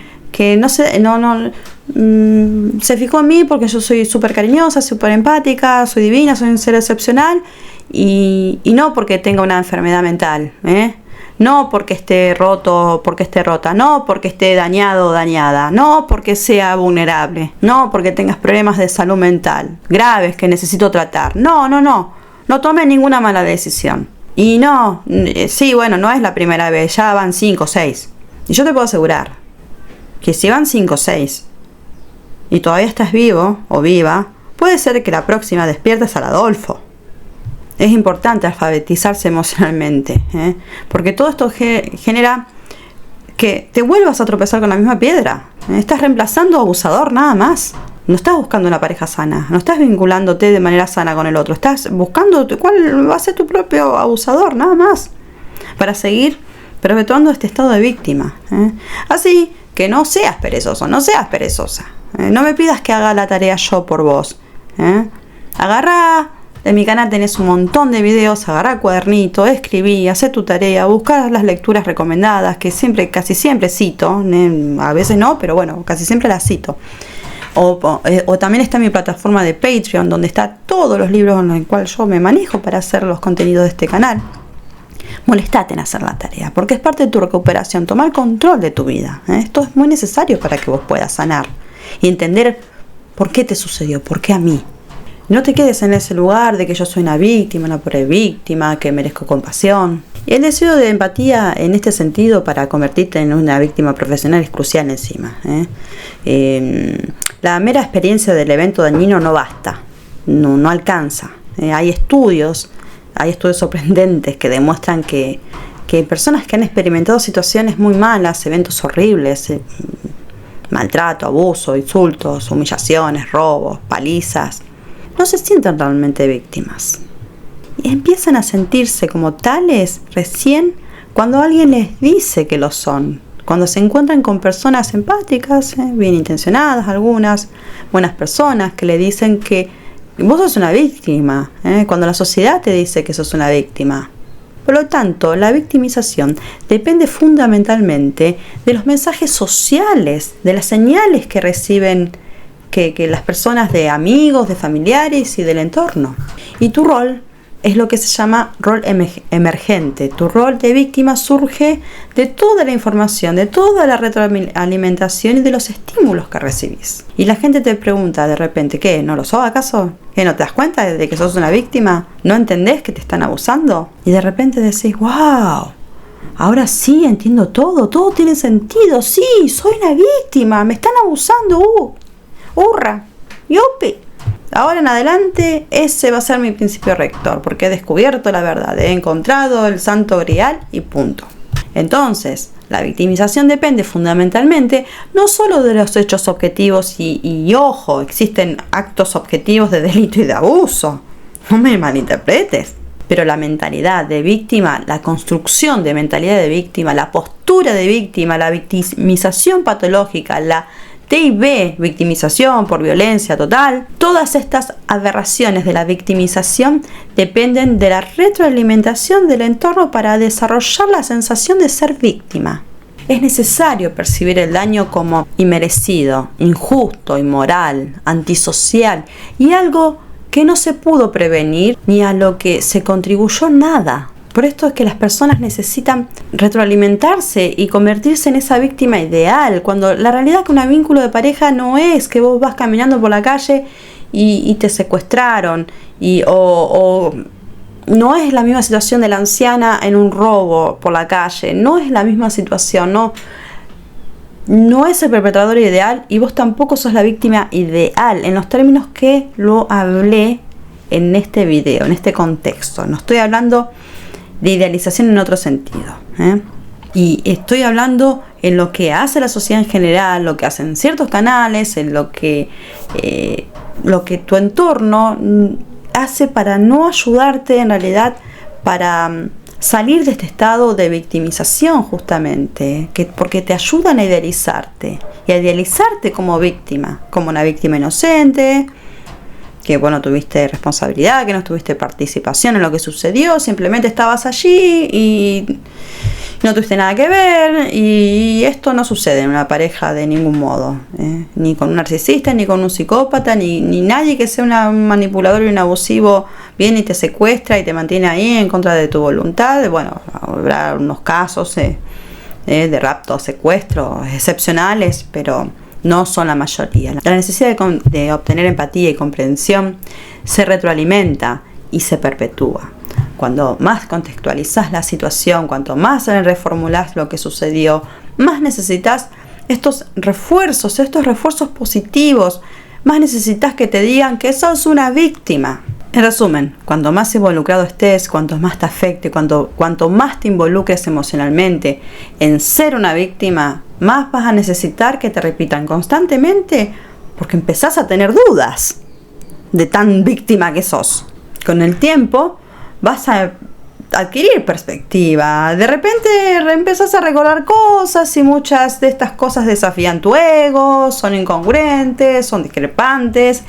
S1: se fijó en mí porque yo soy súper cariñosa, súper empática, soy divina, soy un ser excepcional y no porque tenga una enfermedad mental, no porque esté roto, porque esté rota, no porque esté dañado o dañada, no porque sea vulnerable, no porque tengas problemas de salud mental graves que necesito tratar, no tome ninguna mala decisión. Y no es la primera vez, ya van 5 o 6 y yo te puedo asegurar que si van 5 o 6 y todavía estás vivo o viva, puede ser que la próxima despiertes al Adolfo. Es importante alfabetizarse emocionalmente, porque todo esto genera que te vuelvas a tropezar con la misma piedra. Estás reemplazando a abusador nada más. No estás buscando una pareja sana, no estás vinculándote de manera sana con el otro, estás buscando cuál va a ser tu propio abusador, nada más. para seguir perpetuando este estado de víctima. Así que no seas perezoso, no seas perezosa. No me pidas que haga la tarea yo por vos. Agarrá, en mi canal tenés un montón de videos, agarrá cuadernito, escribí, hacé tu tarea, buscá las lecturas recomendadas, que casi siempre cito, a veces no, pero bueno, casi siempre las cito. O también está mi plataforma de Patreon, donde está todos los libros en los cuales yo me manejo para hacer los contenidos de este canal. Molestate en hacer la tarea, porque es parte de tu recuperación, tomar control de tu vida. Esto es muy necesario para que vos puedas sanar y entender por qué te sucedió, por qué a mí. No te quedes en ese lugar de que yo soy una víctima, una pobre víctima, que merezco compasión. Y el deseo de empatía en este sentido para convertirte en una víctima profesional es crucial encima. La mera experiencia del evento dañino no basta, no alcanza. Hay estudios sorprendentes que demuestran que personas que han experimentado situaciones muy malas, eventos horribles, maltrato, abuso, insultos, humillaciones, robos, palizas, no se sienten realmente víctimas. Y empiezan a sentirse como tales recién cuando alguien les dice que lo son. Cuando se encuentran con personas empáticas, bien intencionadas algunas, buenas personas que le dicen que vos sos una víctima, cuando la sociedad te dice que sos una víctima. Por lo tanto, la victimización depende fundamentalmente de los mensajes sociales, de las señales que reciben que las personas de amigos, de familiares y del entorno. Y tu rol es lo que se llama rol emergente. Tu rol de víctima surge de toda la información, de toda la retroalimentación y de los estímulos que recibís. Y la gente te pregunta de repente, ¿qué? ¿No lo sos acaso? ¿Qué? ¿No te das cuenta de que sos una víctima? ¿No entendés que te están abusando? Y de repente decís, ¡wow! Ahora sí entiendo todo tiene sentido. Sí, soy una víctima, me están abusando. ¡Hurra! ¡Yupi! Ahora en adelante ese va a ser mi principio rector, porque he descubierto la verdad, he encontrado el santo grial y punto. Entonces, la victimización depende fundamentalmente no solo de los hechos objetivos y ojo, existen actos objetivos de delito y de abuso, no me malinterpretes, pero la mentalidad de víctima, la construcción de mentalidad de víctima, la postura de víctima, la victimización patológica, la TIV, victimización por violencia total, todas estas aberraciones de la victimización dependen de la retroalimentación del entorno para desarrollar la sensación de ser víctima. Es necesario percibir el daño como inmerecido, injusto, inmoral, antisocial y algo que no se pudo prevenir ni a lo que se contribuyó nada. Por esto es que las personas necesitan retroalimentarse y convertirse en esa víctima ideal, cuando la realidad es que un vínculo de pareja no es que vos vas caminando por la calle y te secuestraron, o no es la misma situación de la anciana en un robo por la calle, no es la misma situación, no es el perpetrador ideal y vos tampoco sos la víctima ideal, en los términos que lo hablé en este video, en este contexto. No estoy hablando de idealización en otro sentido, y estoy hablando en lo que hace la sociedad en general, lo que hacen ciertos canales, en lo que tu entorno hace para no ayudarte en realidad para salir de este estado de victimización, justamente, porque te ayudan a idealizarte y a idealizarte como víctima, como una víctima inocente, que bueno, tuviste responsabilidad, que no tuviste participación en lo que sucedió, simplemente estabas allí y no tuviste nada que ver, y esto no sucede en una pareja de ningún modo, ni con un narcisista, ni con un psicópata, ni nadie que sea un manipulador y un abusivo viene y te secuestra y te mantiene ahí en contra de tu voluntad. Bueno, habrá unos casos de rapto, secuestro excepcionales, pero no son la mayoría. La necesidad de obtener empatía y comprensión se retroalimenta y se perpetúa. Cuando más contextualizás la situación, cuanto más reformulás lo que sucedió, más necesitas estos refuerzos positivos, más necesitas que te digan que sos una víctima. En resumen, cuanto más involucrado estés, cuanto más te afecte, cuanto más te involucres emocionalmente en ser una víctima, más vas a necesitar que te repitan constantemente, porque empezás a tener dudas de tan víctima que sos. Con el tiempo vas a adquirir perspectiva. De repente empezás a recordar cosas y muchas de estas cosas desafían tu ego, son incongruentes, son discrepantes.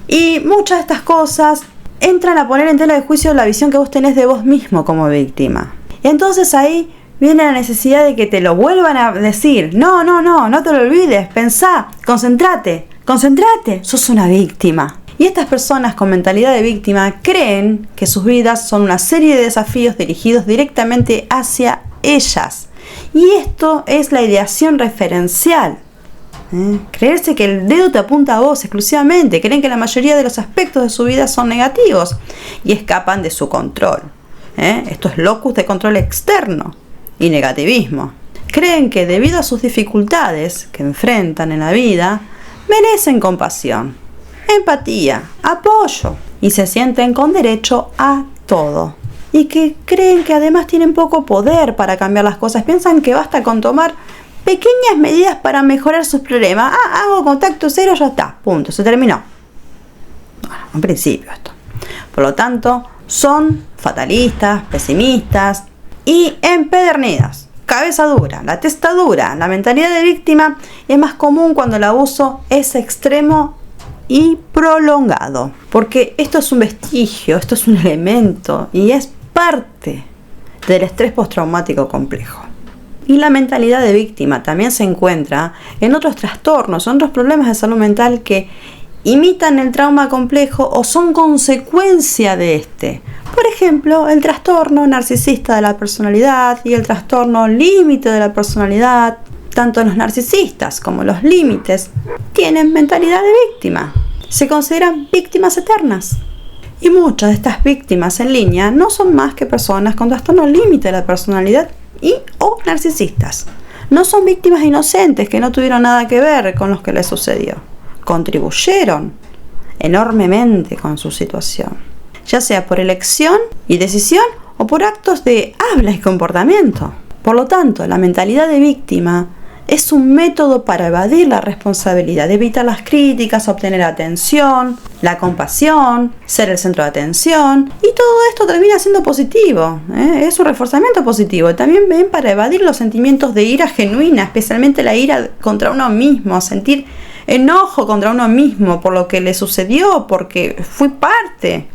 S1: Y muchas de estas cosas entran a poner en tela de juicio la visión que vos tenés de vos mismo como víctima. Y entonces ahí viene la necesidad de que te lo vuelvan a decir. No te lo olvides, pensá, concentrate, sos una víctima. Y estas personas con mentalidad de víctima creen que sus vidas son una serie de desafíos dirigidos directamente hacia ellas. Y esto es la ideación referencial. Creerse que el dedo te apunta a vos exclusivamente. Creen que la mayoría de los aspectos de su vida son negativos y escapan de su control. Esto es locus de control externo y negativismo. Creen que debido a sus dificultades que enfrentan en la vida, merecen compasión, empatía, apoyo y se sienten con derecho a todo. Y que creen que además tienen poco poder para cambiar las cosas. Piensan que basta con tomar pequeñas medidas para mejorar sus problemas. Hago contacto cero, ya está, punto, se terminó. Bueno, en principio esto. Por lo tanto, son fatalistas, pesimistas y empedernidas. Cabeza dura, la testa dura, la mentalidad de víctima es más común cuando el abuso es extremo y prolongado. Porque esto es un vestigio, esto es un elemento y es parte del estrés postraumático complejo. Y la mentalidad de víctima también se encuentra en otros trastornos, en otros problemas de salud mental que imitan el trauma complejo o son consecuencia de este. Por ejemplo, el trastorno narcisista de la personalidad y el trastorno límite de la personalidad. Tanto los narcisistas como los límites tienen mentalidad de víctima. Se consideran víctimas eternas. Y muchas de estas víctimas en línea no son más que personas con trastorno límite de la personalidad y o narcisistas. No son víctimas inocentes que no tuvieron nada que ver con lo que les sucedió. Contribuyeron enormemente con su situación, ya sea por elección y decisión o por actos de habla y comportamiento. Por lo tanto, la mentalidad de víctima es un método para evadir la responsabilidad, evitar las críticas, obtener atención, la compasión, ser el centro de atención, y todo esto termina siendo positivo, es un reforzamiento positivo. También ven para evadir los sentimientos de ira genuina, especialmente la ira contra uno mismo, sentir enojo contra uno mismo por lo que le sucedió, porque fui parte.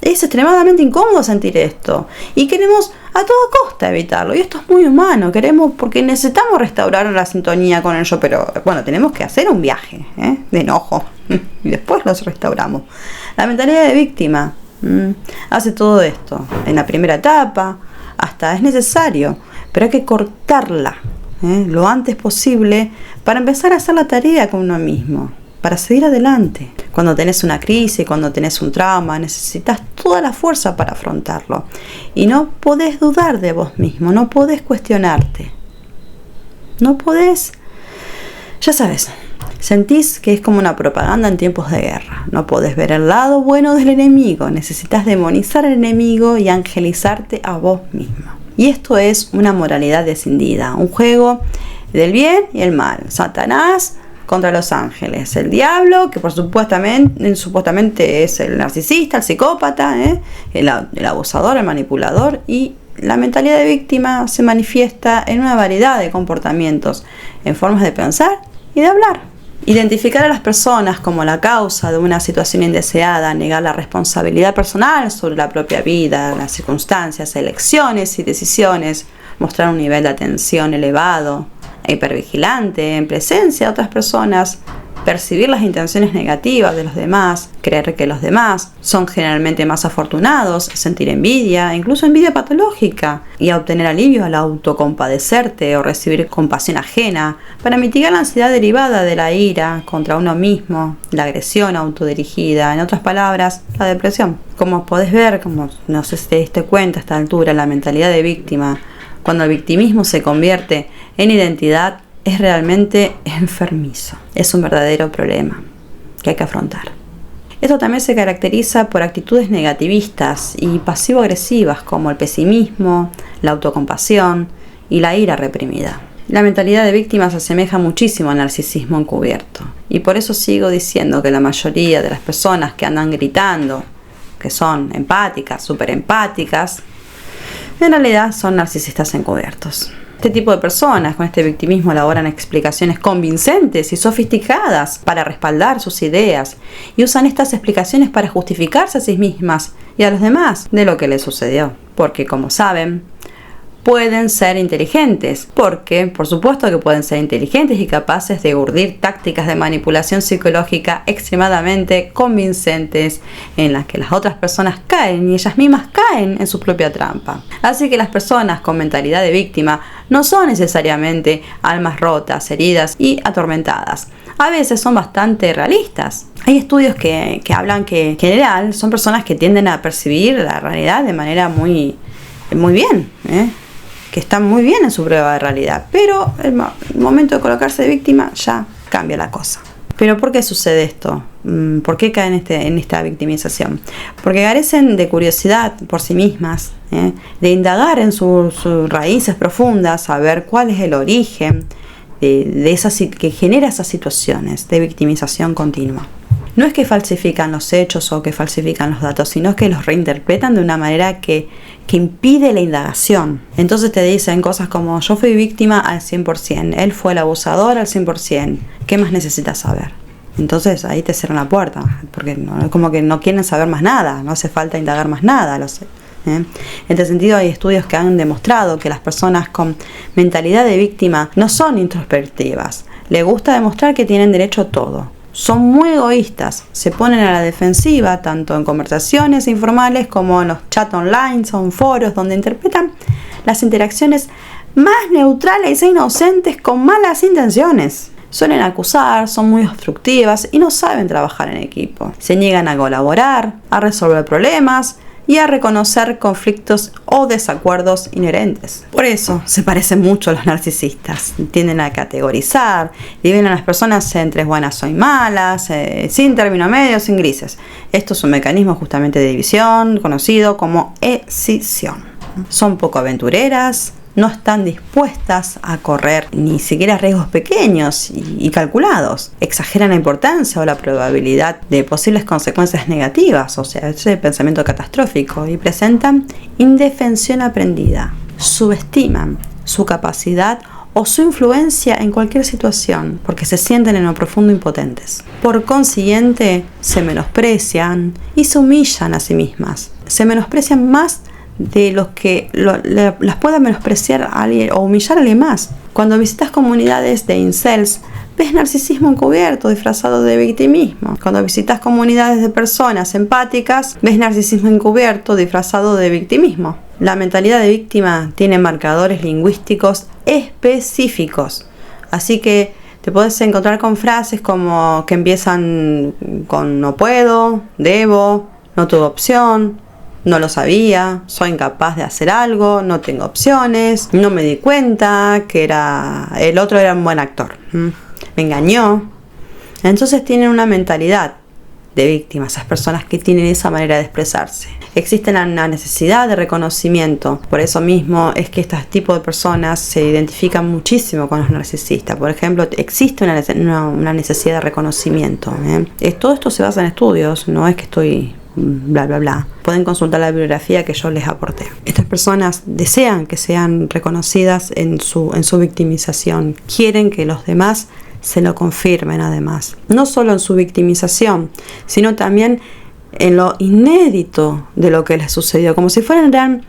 S1: Es extremadamente incómodo sentir esto y queremos a toda costa evitarlo, y esto es muy humano, queremos porque necesitamos restaurar la sintonía con el yo, pero bueno, tenemos que hacer un viaje de enojo y después los restauramos. La mentalidad de víctima hace todo esto en la primera etapa, hasta es necesario, pero hay que cortarla lo antes posible para empezar a hacer la tarea con uno mismo, para seguir adelante. Cuando tenés una crisis, cuando tenés un trauma, necesitas toda la fuerza para afrontarlo. Y no podés dudar de vos mismo, no podés cuestionarte. No podés, ya sabes, sentís que es como una propaganda en tiempos de guerra. No podés ver el lado bueno del enemigo, necesitas demonizar al enemigo y angelizarte a vos mismo. Y esto es una moralidad descendida, un juego del bien y el mal. Satanás contra los ángeles, el diablo, que supuestamente es el narcisista, el psicópata, el abusador, el manipulador, y la mentalidad de víctima se manifiesta en una variedad de comportamientos, en formas de pensar y de hablar. Identificar a las personas como la causa de una situación indeseada, negar la responsabilidad personal sobre la propia vida, las circunstancias, elecciones y decisiones, mostrar un nivel de atención elevado, hipervigilante en presencia de otras personas, percibir las intenciones negativas de los demás, creer que los demás son generalmente más afortunados, sentir envidia, incluso envidia patológica, y a obtener alivio al autocompadecerte o recibir compasión ajena para mitigar la ansiedad derivada de la ira contra uno mismo, la agresión autodirigida, en otras palabras, la depresión. Como podés ver, como no sé si te diste cuenta a esta altura, la mentalidad de víctima, cuando el victimismo se convierte en identidad, es realmente enfermizo. Es un verdadero problema que hay que afrontar. Esto también se caracteriza por actitudes negativistas y pasivo-agresivas como el pesimismo, la autocompasión y la ira reprimida. La mentalidad de víctima se asemeja muchísimo al narcisismo encubierto. Y por eso sigo diciendo que la mayoría de las personas que andan gritando, que son empáticas, súper empáticas, en realidad son narcisistas encubiertos. Este tipo de personas con este victimismo elaboran explicaciones convincentes y sofisticadas para respaldar sus ideas y usan estas explicaciones para justificarse a sí mismas y a los demás de lo que les sucedió. Porque, como saben, pueden ser inteligentes, porque por supuesto que pueden ser inteligentes y capaces de urdir tácticas de manipulación psicológica extremadamente convincentes en las que las otras personas caen y ellas mismas caen en su propia trampa. Así que las personas con mentalidad de víctima no son necesariamente almas rotas, heridas y atormentadas. A veces son bastante realistas. Hay estudios que hablan que en general son personas que tienden a percibir la realidad de manera muy bien, que están muy bien en su prueba de realidad, pero el momento de colocarse de víctima ya cambia la cosa. ¿Pero por qué sucede esto? ¿Por qué caen en esta victimización? Porque carecen de curiosidad por sí mismas, de indagar en sus raíces profundas, saber cuál es el origen que genera esas situaciones de victimización continua. No es que falsifican los hechos o que falsifican los datos, sino que los reinterpretan de una manera que impide la indagación. Entonces te dicen cosas como: yo fui víctima al 100%, él fue el abusador al 100%, ¿qué más necesitas saber? Entonces ahí te cierran la puerta, porque es como que no quieren saber más nada, no hace falta indagar más nada. En este sentido, hay estudios que han demostrado que las personas con mentalidad de víctima no son introspectivas, les gusta demostrar que tienen derecho a todo. Son muy egoístas, se ponen a la defensiva tanto en conversaciones informales como en los chats online, son foros donde interpretan las interacciones más neutrales e inocentes con malas intenciones. Suelen acusar, son muy obstructivas y no saben trabajar en equipo. Se niegan a colaborar, a resolver problemas y a reconocer conflictos o desacuerdos inherentes. Por eso se parecen mucho a los narcisistas. Tienden a categorizar, dividen a las personas entre buenas o malas, sin término medio, sin grises. Esto es un mecanismo justamente de división, conocido como escisión. Son poco aventureras, no están dispuestas a correr ni siquiera riesgos pequeños y calculados. Exageran la importancia o la probabilidad de posibles consecuencias negativas, o sea, ese pensamiento catastrófico, y presentan indefensión aprendida. Subestiman su capacidad o su influencia en cualquier situación, porque se sienten en lo profundo impotentes. Por consiguiente, se menosprecian y se humillan a sí mismas. Se menosprecian más de los que las pueda menospreciar a alguien o humillar a alguien más. Cuando visitas comunidades de incels, ves narcisismo encubierto disfrazado de victimismo. Cuando visitas comunidades de personas empáticas, ves narcisismo encubierto disfrazado de victimismo. La mentalidad de víctima tiene marcadores lingüísticos específicos, así que te puedes encontrar con frases como que empiezan con no puedo, debo, no tuve opción, no lo sabía, soy incapaz de hacer algo, no tengo opciones, no me di cuenta que el otro era un buen actor, me engañó. Entonces tienen una mentalidad de víctimas, esas personas que tienen esa manera de expresarse. Existe una necesidad de reconocimiento, por eso mismo es que este tipo de personas se identifican muchísimo con los narcisistas. Por ejemplo, existe una necesidad de reconocimiento. Todo esto se basa en estudios, no es que estoy bla bla bla. Pueden consultar la bibliografía que yo les aporté. Estas personas desean que sean reconocidas en su victimización, quieren que los demás se lo confirmen, además, no solo en su victimización, sino también en lo inédito de lo que les sucedió, como si fueran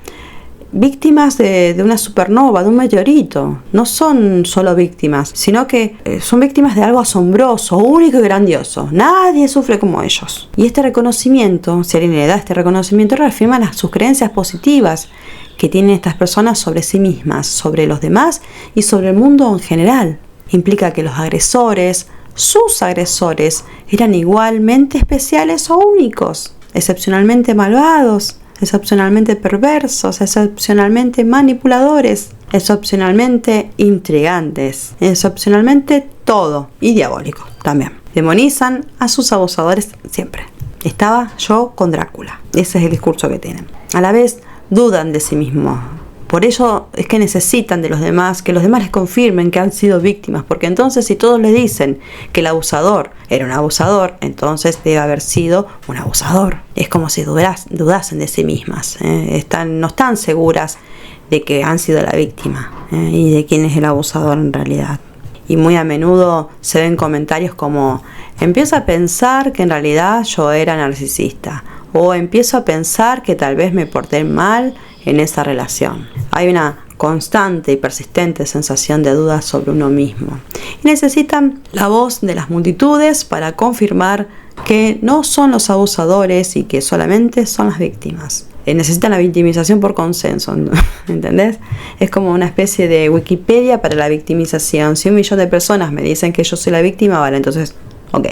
S1: víctimas de una supernova, de un meteorito. No son solo víctimas, sino que son víctimas de algo asombroso, único y grandioso. Nadie sufre como ellos. Y este reconocimiento, si alguien le da este reconocimiento, reafirma sus creencias positivas que tienen estas personas sobre sí mismas, sobre los demás y sobre el mundo en general. Implica que los agresores, sus agresores, eran igualmente especiales o únicos, excepcionalmente malvados, excepcionalmente perversos, excepcionalmente manipuladores, excepcionalmente intrigantes, excepcionalmente todo, y diabólico también. Demonizan a sus abusadores siempre. Estaba yo con Drácula. Ese es el discurso que tienen. A la vez dudan de sí mismos, Por ello es que necesitan de los demás, que los demás les confirmen que han sido víctimas, porque entonces si todos les dicen que el abusador era un abusador, entonces debe haber sido un abusador. Es como si dudasen de sí mismas, no están seguras de que han sido la víctima y de quién es el abusador en realidad. Y muy a menudo se ven comentarios como: empiezo a pensar que en realidad yo era narcisista, o empiezo a pensar que tal vez me porté mal en esa relación. Hay una constante y persistente sensación de duda sobre uno mismo. Y necesitan la voz de las multitudes para confirmar que no son los abusadores y que solamente son las víctimas. Necesitan la victimización por consenso, ¿entendés? Es como una especie de Wikipedia para la victimización. Si 1 millón de personas me dicen que yo soy la víctima, vale, entonces, ok,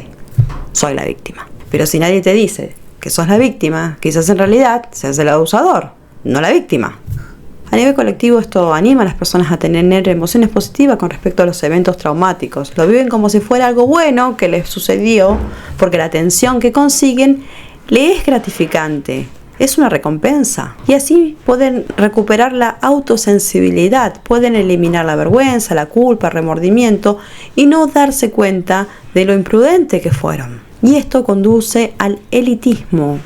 S1: soy la víctima. Pero si nadie te dice que sos la víctima, quizás en realidad seas el abusador, no la víctima. A nivel colectivo, esto anima a las personas a tener emociones positivas con respecto a los eventos traumáticos. Lo viven como si fuera algo bueno que les sucedió, porque la atención que consiguen le es gratificante. Es una recompensa. Y así pueden recuperar la autosensibilidad, pueden eliminar la vergüenza, la culpa, el remordimiento y no darse cuenta de lo imprudente que fueron. Y esto conduce al elitismo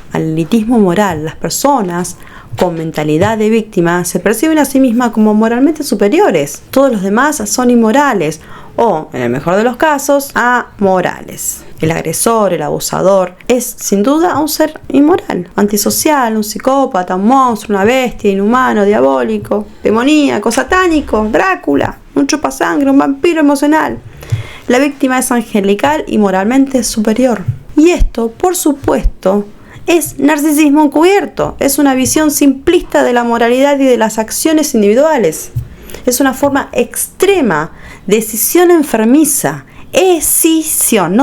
S1: moral. Las personas con mentalidad de víctima se perciben a sí mismas como moralmente superiores. Todos los demás son inmorales o, en el mejor de los casos, amorales. El agresor, el abusador, es sin duda un ser inmoral, antisocial, un psicópata, un monstruo, una bestia, inhumano, diabólico, demoníaco, satánico, Drácula, un chupasangre, un vampiro emocional. La víctima es angelical y moralmente superior. Y esto, por supuesto, es narcisismo encubierto. Es una visión simplista de la moralidad y de las acciones individuales. Es una forma extrema de escisión enfermiza. Escisión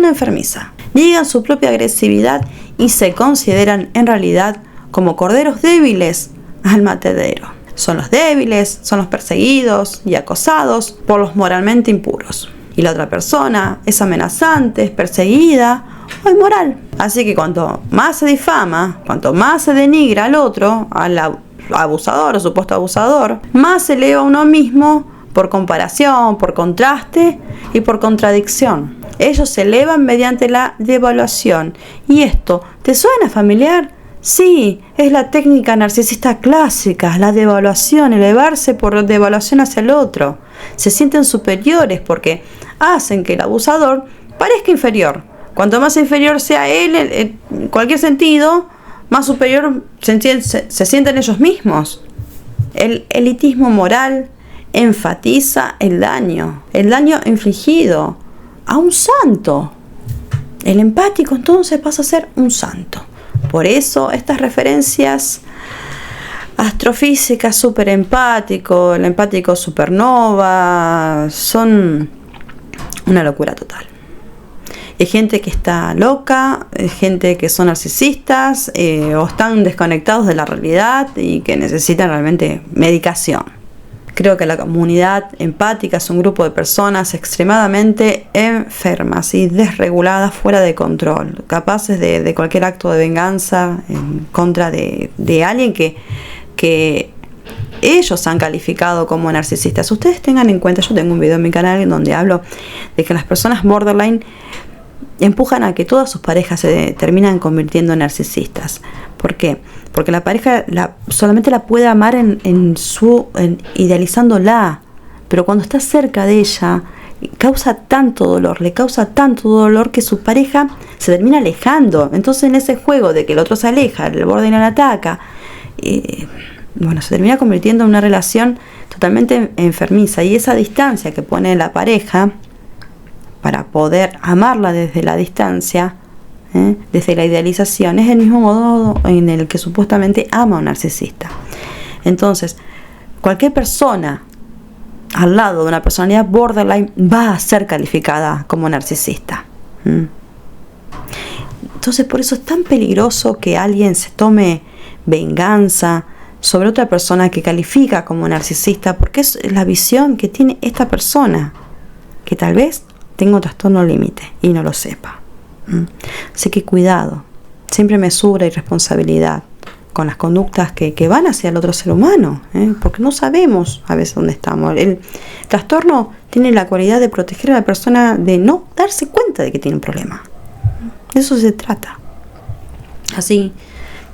S1: enfermiza. Niegan su propia agresividad y se consideran en realidad como corderos débiles al matadero. Son los débiles, son los perseguidos y acosados por los moralmente impuros. Y la otra persona es amenazante, es perseguida o inmoral. Así que cuanto más se difama, cuanto más se denigra al otro, al abusador o supuesto abusador, más se eleva a uno mismo por comparación, por contraste y por contradicción. Ellos se elevan mediante la devaluación. ¿Y esto te suena familiar? Sí, es la técnica narcisista clásica, la devaluación, elevarse por devaluación hacia el otro. Se sienten superiores porque hacen que el abusador parezca inferior. Cuanto más inferior sea él en cualquier sentido, más superior se sienten ellos mismos. El elitismo moral enfatiza el daño infligido a un santo. El empático entonces pasa a ser un santo. Por eso estas referencias astrofísicas, súper empático, el empático supernova, son una locura total. Hay gente que está loca, hay gente que son narcisistas o están desconectados de la realidad y que necesitan realmente medicación. Creo que la comunidad empática es un grupo de personas extremadamente enfermas y desreguladas, fuera de control, capaces de cualquier acto de venganza en contra de alguien que ellos han calificado como narcisistas. Ustedes tengan en cuenta, yo tengo un video en mi canal en donde hablo de que las personas borderline empujan a que todas sus parejas se terminan convirtiendo en narcisistas. ¿Por qué? Porque la pareja solamente la puede amar idealizándola, pero cuando está cerca de ella le causa tanto dolor que su pareja se termina alejando. Entonces, en ese juego de que el otro se aleja, el borderline ataca, se termina convirtiendo en una relación totalmente enfermiza. Y esa distancia que pone la pareja para poder amarla desde la distancia, desde la idealización, es el mismo modo en el que supuestamente ama a un narcisista. Entonces, cualquier persona al lado de una personalidad borderline va a ser calificada como narcisista. Entonces, por eso es tan peligroso que alguien se tome venganza sobre otra persona que califica como narcisista, porque es la visión que tiene esta persona, que tal vez tenga un trastorno límite y no lo sepa. Así que cuidado, siempre mesura y responsabilidad con las conductas que van hacia el otro ser humano, porque no sabemos a veces dónde estamos. El trastorno tiene la cualidad de proteger a la persona de no darse cuenta de que tiene un problema. De eso se trata. Así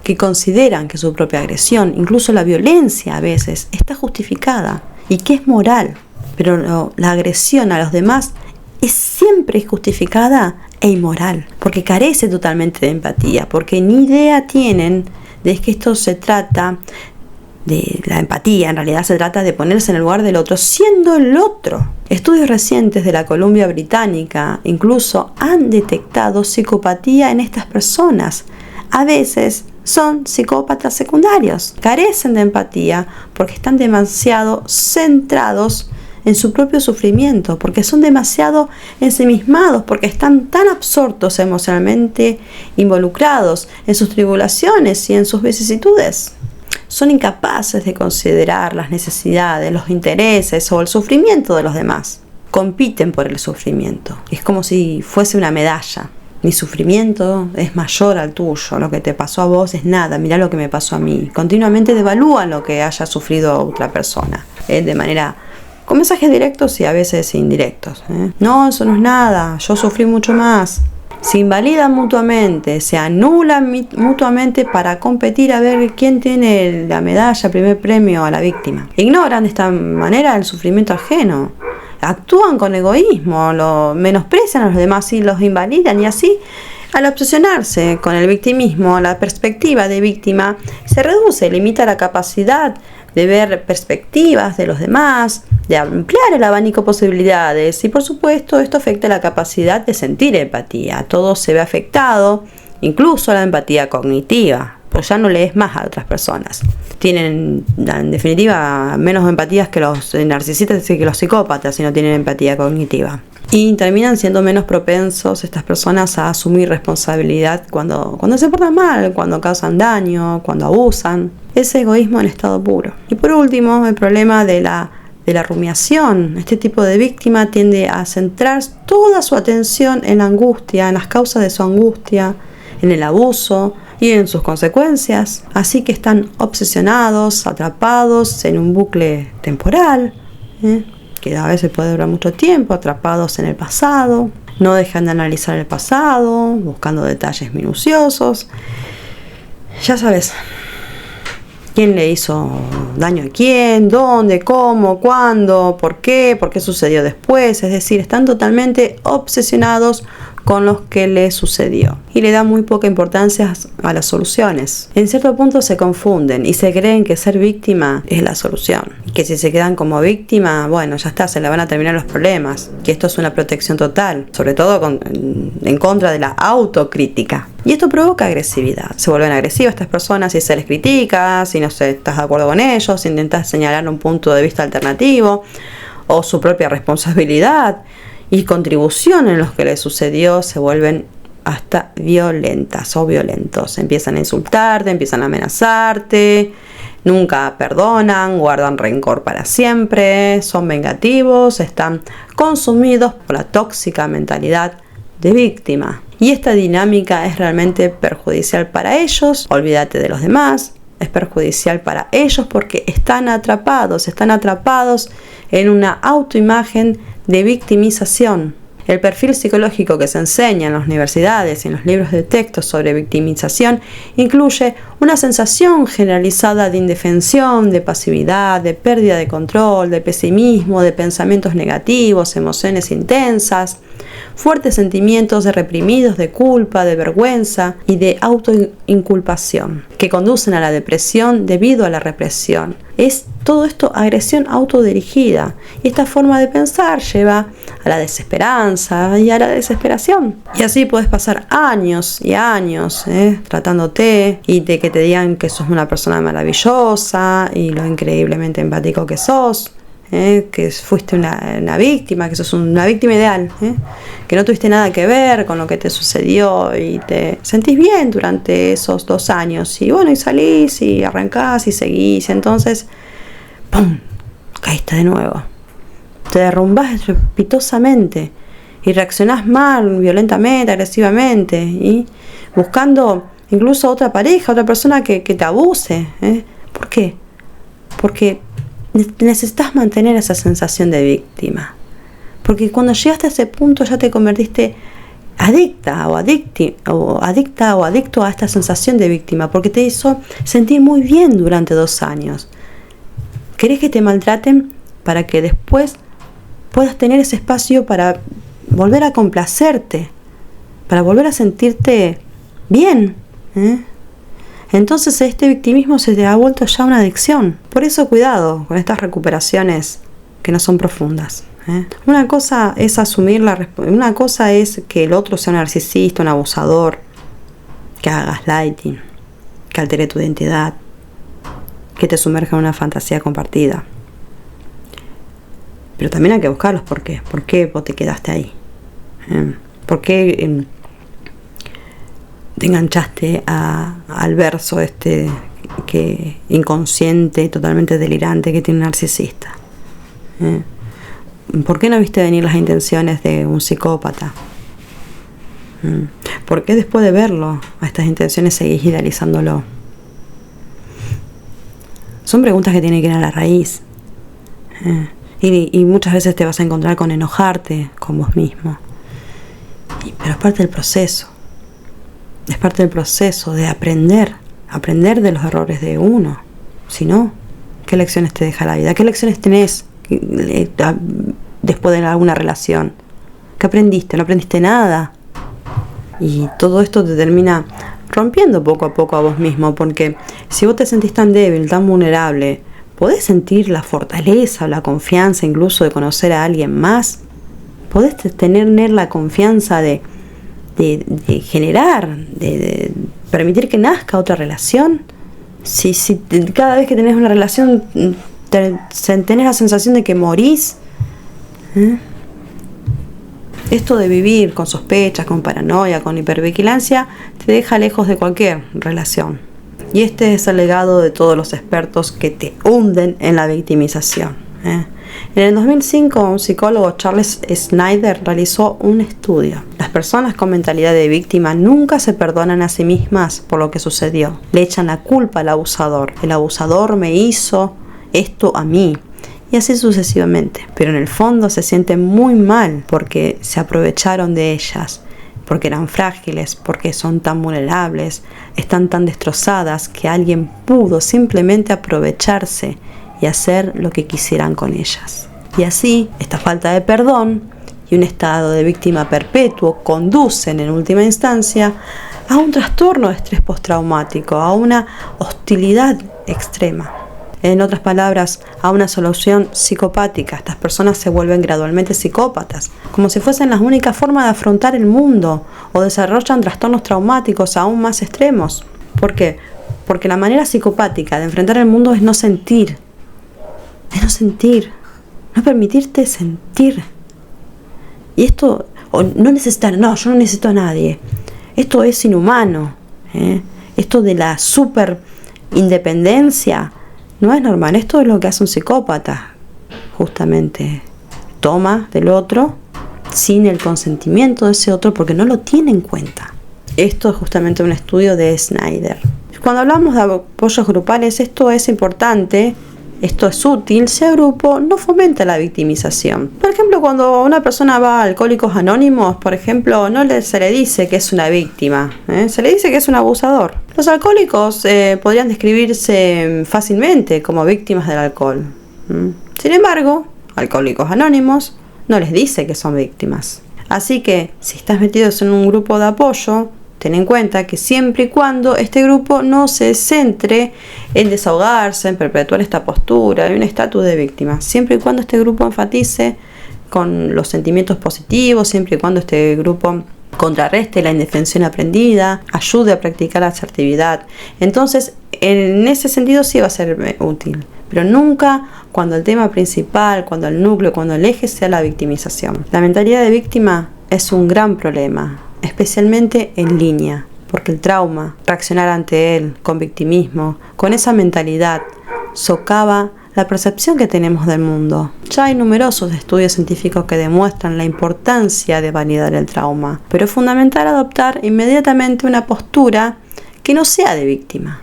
S1: que consideran que su propia agresión, incluso la violencia a veces, está justificada y que es moral. Pero la agresión a los demás es siempre injustificada e inmoral, porque carece totalmente de empatía, porque ni idea tienen de que esto se trata de la empatía. En realidad se trata de ponerse en el lugar del otro, siendo el otro. Estudios recientes de la Columbia Británica incluso han detectado psicopatía en estas personas. A veces son psicópatas secundarios, carecen de empatía porque están demasiado centrados en su propio sufrimiento, porque son demasiado ensimismados, porque están tan absortos emocionalmente involucrados en sus tribulaciones y en sus vicisitudes. Son incapaces de considerar las necesidades, los intereses o el sufrimiento de los demás. Compiten por el sufrimiento. Es como si fuese una medalla. Mi sufrimiento es mayor al tuyo, lo que te pasó a vos es nada, mirá lo que me pasó a mí. Continuamente devalúan lo que haya sufrido otra persona, de manera con mensajes directos y a veces indirectos. No, eso no es nada, yo sufrí mucho más. Se invalidan mutuamente, se anulan mutuamente para competir a ver quién tiene la medalla, primer premio a la víctima. Ignoran de esta manera el sufrimiento ajeno. Actúan con egoísmo, lo menosprecian a los demás y los invalidan, y así, al obsesionarse con el victimismo, la perspectiva de víctima se reduce, limita la capacidad de ver perspectivas de los demás, de ampliar el abanico de posibilidades, y por supuesto esto afecta la capacidad de sentir empatía. Todo se ve afectado, incluso la empatía cognitiva, pues ya no lees más a otras personas. Tienen, en definitiva, menos empatías que los narcisistas y que los psicópatas si no tienen empatía cognitiva. Y terminan siendo menos propensos estas personas a asumir responsabilidad cuando se portan mal, cuando causan daño, cuando abusan. Ese egoísmo en estado puro. Y por último, el problema de la rumiación. Este tipo de víctima tiende a centrar toda su atención en la angustia, en las causas de su angustia, en el abuso y en sus consecuencias. Así que están obsesionados, atrapados en un bucle temporal, que a veces puede durar mucho tiempo, atrapados en el pasado, no dejan de analizar el pasado, buscando detalles minuciosos. Ya sabes, quién le hizo daño a quién, dónde, cómo, cuándo, por qué sucedió después. Es decir, están totalmente obsesionados con lo que le sucedió y le dan muy poca importancia a las soluciones. En cierto punto se confunden y se creen que ser víctima es la solución, y que si se quedan como víctima, bueno, ya está, se le van a terminar los problemas, que esto es una protección total, sobre todo en contra de la autocrítica. Y esto provoca agresividad. Se vuelven agresivas estas personas si se les critica, si no estás de acuerdo con ellos, si intentas señalar un punto de vista alternativo o su propia responsabilidad y contribución en los que les sucedió. Se vuelven hasta violentas o violentos. Empiezan a insultarte, empiezan a amenazarte, nunca perdonan, guardan rencor para siempre, son vengativos, están consumidos por la tóxica mentalidad de víctima. Y esta dinámica es realmente perjudicial para ellos. Olvídate de los demás. Es perjudicial para ellos porque están atrapados en una autoimagen de victimización. El perfil psicológico que se enseña en las universidades y en los libros de texto sobre victimización incluye una sensación generalizada de indefensión, de pasividad, de pérdida de control, de pesimismo, de pensamientos negativos, emociones intensas, fuertes sentimientos de reprimidos, de culpa, de vergüenza y de autoinculpación, que conducen a la depresión debido a la represión. Es todo esto agresión autodirigida, y esta forma de pensar lleva a la desesperanza y a la desesperación. Y así puedes pasar años y años tratándote y de que te digan que sos una persona maravillosa y lo increíblemente empático que sos. Que fuiste una víctima, que sos una víctima ideal, que no tuviste nada que ver con lo que te sucedió y te sentís bien durante esos 2 años, y bueno, y salís y arrancás y seguís, entonces ¡pum!, caíste de nuevo, te derrumbás estrepitosamente y reaccionás mal, violentamente, agresivamente, y buscando incluso otra pareja, otra persona que te abuse. ¿Por qué? Porque necesitas mantener esa sensación de víctima. Porque cuando llegaste a ese punto ya te convertiste adicta o adicto a esta sensación de víctima, porque te hizo sentir muy bien durante 2 años. Querés que te maltraten para que después puedas tener ese espacio para volver a complacerte, para volver a sentirte bien. Entonces este victimismo se te ha vuelto ya una adicción. Por eso cuidado con estas recuperaciones que no son profundas. Una cosa es asumir una cosa es que el otro sea un narcisista, un abusador, que haga gaslighting, que altere tu identidad, que te sumerja en una fantasía compartida. Pero también hay que buscar los por qué. ¿Por qué vos te quedaste ahí? ¿Por qué te enganchaste al verso que inconsciente, totalmente delirante que tiene un narcisista? ¿Por qué no viste venir las intenciones de un psicópata? ¿Por qué después de verlo a estas intenciones seguís idealizándolo? Son preguntas que tienen que ir a la raíz. Y muchas veces te vas a encontrar con enojarte con vos mismo. Pero es parte del proceso. Es parte del proceso de aprender de los errores de uno. Si no, ¿qué lecciones te deja la vida? ¿Qué lecciones tenés después de alguna relación? ¿Qué aprendiste? No aprendiste nada. Y todo esto te termina rompiendo poco a poco a vos mismo, porque si vos te sentís tan débil, tan vulnerable, ¿podés sentir la fortaleza o la confianza incluso de conocer a alguien más? ¿Podés tener la confianza de generar, de permitir que nazca otra relación? Si cada vez que tenés una relación tenés la sensación de que morís. Esto de vivir con sospechas, con paranoia, con hipervigilancia, te deja lejos de cualquier relación. Y este es el legado de todos los expertos que te hunden en la victimización. En el 2005, un psicólogo, Charles Snyder, realizó un estudio. Las personas con mentalidad de víctima nunca se perdonan a sí mismas por lo que sucedió. Le echan la culpa al abusador. El abusador me hizo esto a mí. Y así sucesivamente. Pero en el fondo se sienten muy mal porque se aprovecharon de ellas, porque eran frágiles, porque son tan vulnerables, están tan destrozadas que alguien pudo simplemente aprovecharse y hacer lo que quisieran con ellas. Y así, esta falta de perdón y un estado de víctima perpetuo conducen en última instancia a un trastorno de estrés postraumático, a una hostilidad extrema. En otras palabras, a una solución psicopática. Estas personas se vuelven gradualmente psicópatas, como si fuesen las únicas formas de afrontar el mundo, o desarrollan trastornos traumáticos aún más extremos. ¿Por qué? Porque la manera psicopática de enfrentar el mundo es no sentir. No permitirte sentir. Y esto, o no necesitar, no, yo no necesito a nadie. Esto es inhumano. Esto de la super independencia no es normal. Esto es lo que hace un psicópata, justamente. Toma del otro sin el consentimiento de ese otro porque no lo tiene en cuenta. Esto es justamente un estudio de Snyder. Cuando hablamos de apoyos grupales, esto es importante, esto es útil si el grupo no fomenta la victimización. Por ejemplo, cuando una persona va a Alcohólicos Anónimos, por ejemplo, se le dice que es una víctima, se le dice que es un abusador. Los alcohólicos podrían describirse fácilmente como víctimas del alcohol. Sin embargo, Alcohólicos Anónimos no les dice que son víctimas. Así que, si estás metido en un grupo de apoyo, ten en cuenta que siempre y cuando este grupo no se centre en desahogarse, en perpetuar esta postura, en un estatus de víctima. Siempre y cuando este grupo enfatice con los sentimientos positivos, siempre y cuando este grupo contrarreste la indefensión aprendida, ayude a practicar la asertividad. Entonces, en ese sentido sí va a ser útil. Pero nunca cuando el tema principal, cuando el núcleo, cuando el eje sea la victimización. La mentalidad de víctima es un gran problema, especialmente en línea, porque el trauma, reaccionar ante él con victimismo, con esa mentalidad, socava la percepción que tenemos del mundo. Ya hay numerosos estudios científicos que demuestran la importancia de validar el trauma, pero es fundamental adoptar inmediatamente una postura que no sea de víctima.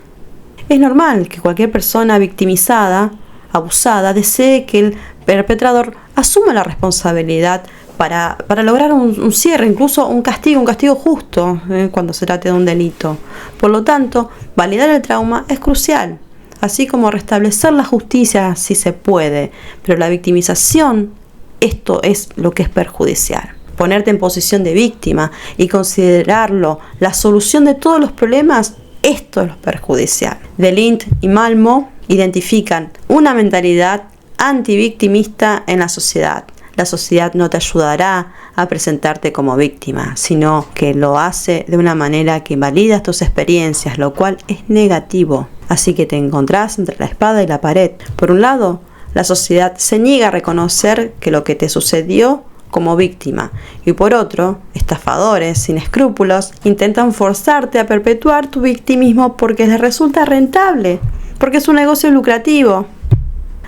S1: Es normal que cualquier persona victimizada, abusada, desee que el perpetrador asuma la responsabilidad para lograr un cierre, incluso un castigo justo cuando se trate de un delito. Por lo tanto, validar el trauma es crucial, así como restablecer la justicia si se puede, pero la victimización, esto es lo que es perjudicial. Ponerte en posición de víctima y considerarlo la solución de todos los problemas, esto es lo perjudicial. Delint y Malmo identifican una mentalidad antivictimista en la sociedad. La sociedad no te ayudará a presentarte como víctima, sino que lo hace de una manera que invalida tus experiencias, lo cual es negativo. Así que te encontrás entre la espada y la pared. Por un lado, la sociedad se niega a reconocer que lo que te sucedió como víctima, y por otro, estafadores sin escrúpulos intentan forzarte a perpetuar tu victimismo porque les resulta rentable, porque es un negocio lucrativo.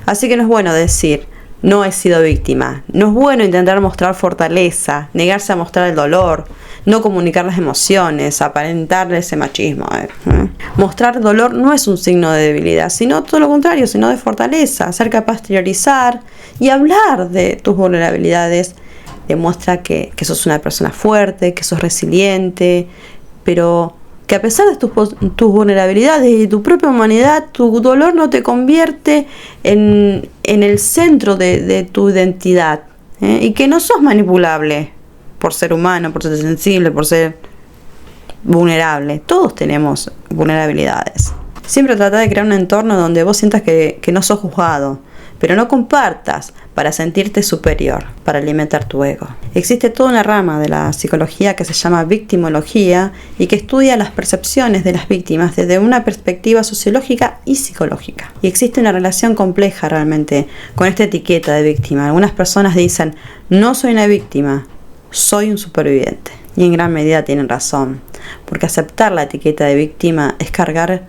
S1: Así que no es bueno decir no he sido víctima, no es bueno intentar mostrar fortaleza, negarse a mostrar el dolor, no comunicar las emociones, aparentar ese machismo. Mostrar dolor no es un signo de debilidad, sino todo lo contrario, sino de fortaleza. Ser capaz de exteriorizar y hablar de tus vulnerabilidades demuestra que sos una persona fuerte, que sos resiliente, pero que a pesar de tus vulnerabilidades y tu propia humanidad, tu dolor no te convierte en el centro de tu identidad, y que no sos manipulable por ser humano, por ser sensible, por ser vulnerable. Todos tenemos vulnerabilidades. Siempre trata de crear un entorno donde vos sientas que no sos juzgado, pero no compartas para sentirte superior, para alimentar tu ego. Existe toda una rama de la psicología que se llama victimología y que estudia las percepciones de las víctimas desde una perspectiva sociológica y psicológica. Y existe una relación compleja realmente con esta etiqueta de víctima. Algunas personas dicen, no soy una víctima, soy un superviviente. Y en gran medida tienen razón, porque aceptar la etiqueta de víctima es cargar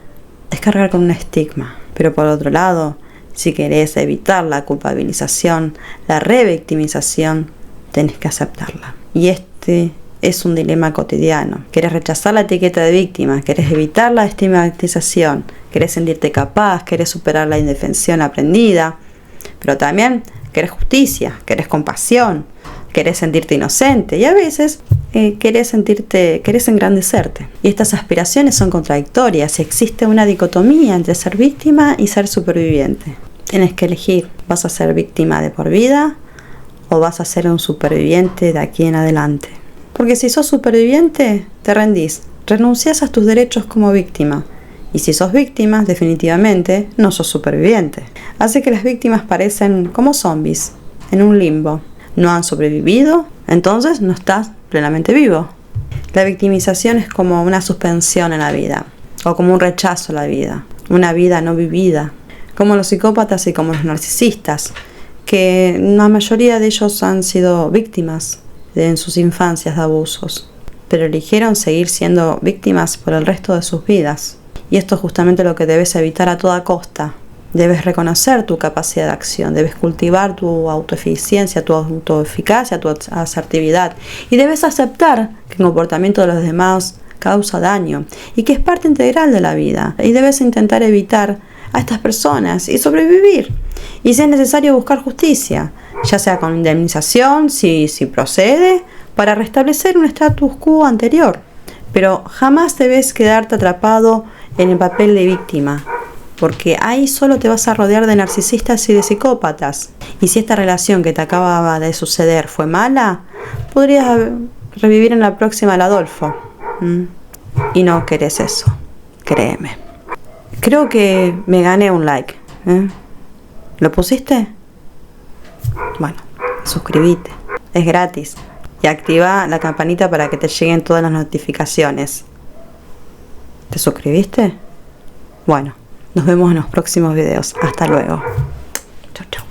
S1: con un estigma. Pero por otro lado, si querés evitar la culpabilización, la revictimización, tenés que aceptarla. Y este es un dilema cotidiano. Querés rechazar la etiqueta de víctima, querés evitar la estigmatización, querés sentirte capaz, querés superar la indefensión aprendida, pero también querés justicia, querés compasión, querés sentirte inocente y a veces querés engrandecerte. Y estas aspiraciones son contradictorias. Existe una dicotomía entre ser víctima y ser superviviente. Tienes que elegir, ¿vas a ser víctima de por vida o vas a ser un superviviente de aquí en adelante? Porque si sos superviviente, te rendís, renuncias a tus derechos como víctima. Y si sos víctima, definitivamente no sos superviviente. Hace que las víctimas parecen como zombies, en un limbo. No han sobrevivido, entonces no estás plenamente vivo. La victimización es como una suspensión en la vida, o como un rechazo a la vida, una vida no vivida, como los psicópatas y como los narcisistas, que la mayoría de ellos han sido víctimas en sus infancias de abusos, pero eligieron seguir siendo víctimas por el resto de sus vidas. Y esto es justamente lo que debes evitar a toda costa. Debes reconocer tu capacidad de acción, debes cultivar tu autoeficiencia, tu autoeficacia, tu asertividad, y debes aceptar que el comportamiento de los demás causa daño y que es parte integral de la vida, y debes intentar evitar a estas personas y sobrevivir, y si es necesario buscar justicia, ya sea con indemnización, si procede, para restablecer un status quo anterior, pero jamás debes quedarte atrapado en el papel de víctima, porque ahí solo te vas a rodear de narcisistas y de psicópatas. Y si esta relación que te acababa de suceder fue mala, podrías revivir en la próxima al Adolfo. Y no querés eso, créeme. Creo que me gané un like. ¿Lo pusiste? Bueno, suscríbete, es gratis. Y activa la campanita para que te lleguen todas las notificaciones. ¿Te suscribiste? Bueno. Nos vemos en los próximos videos. Hasta luego. Chau, chau.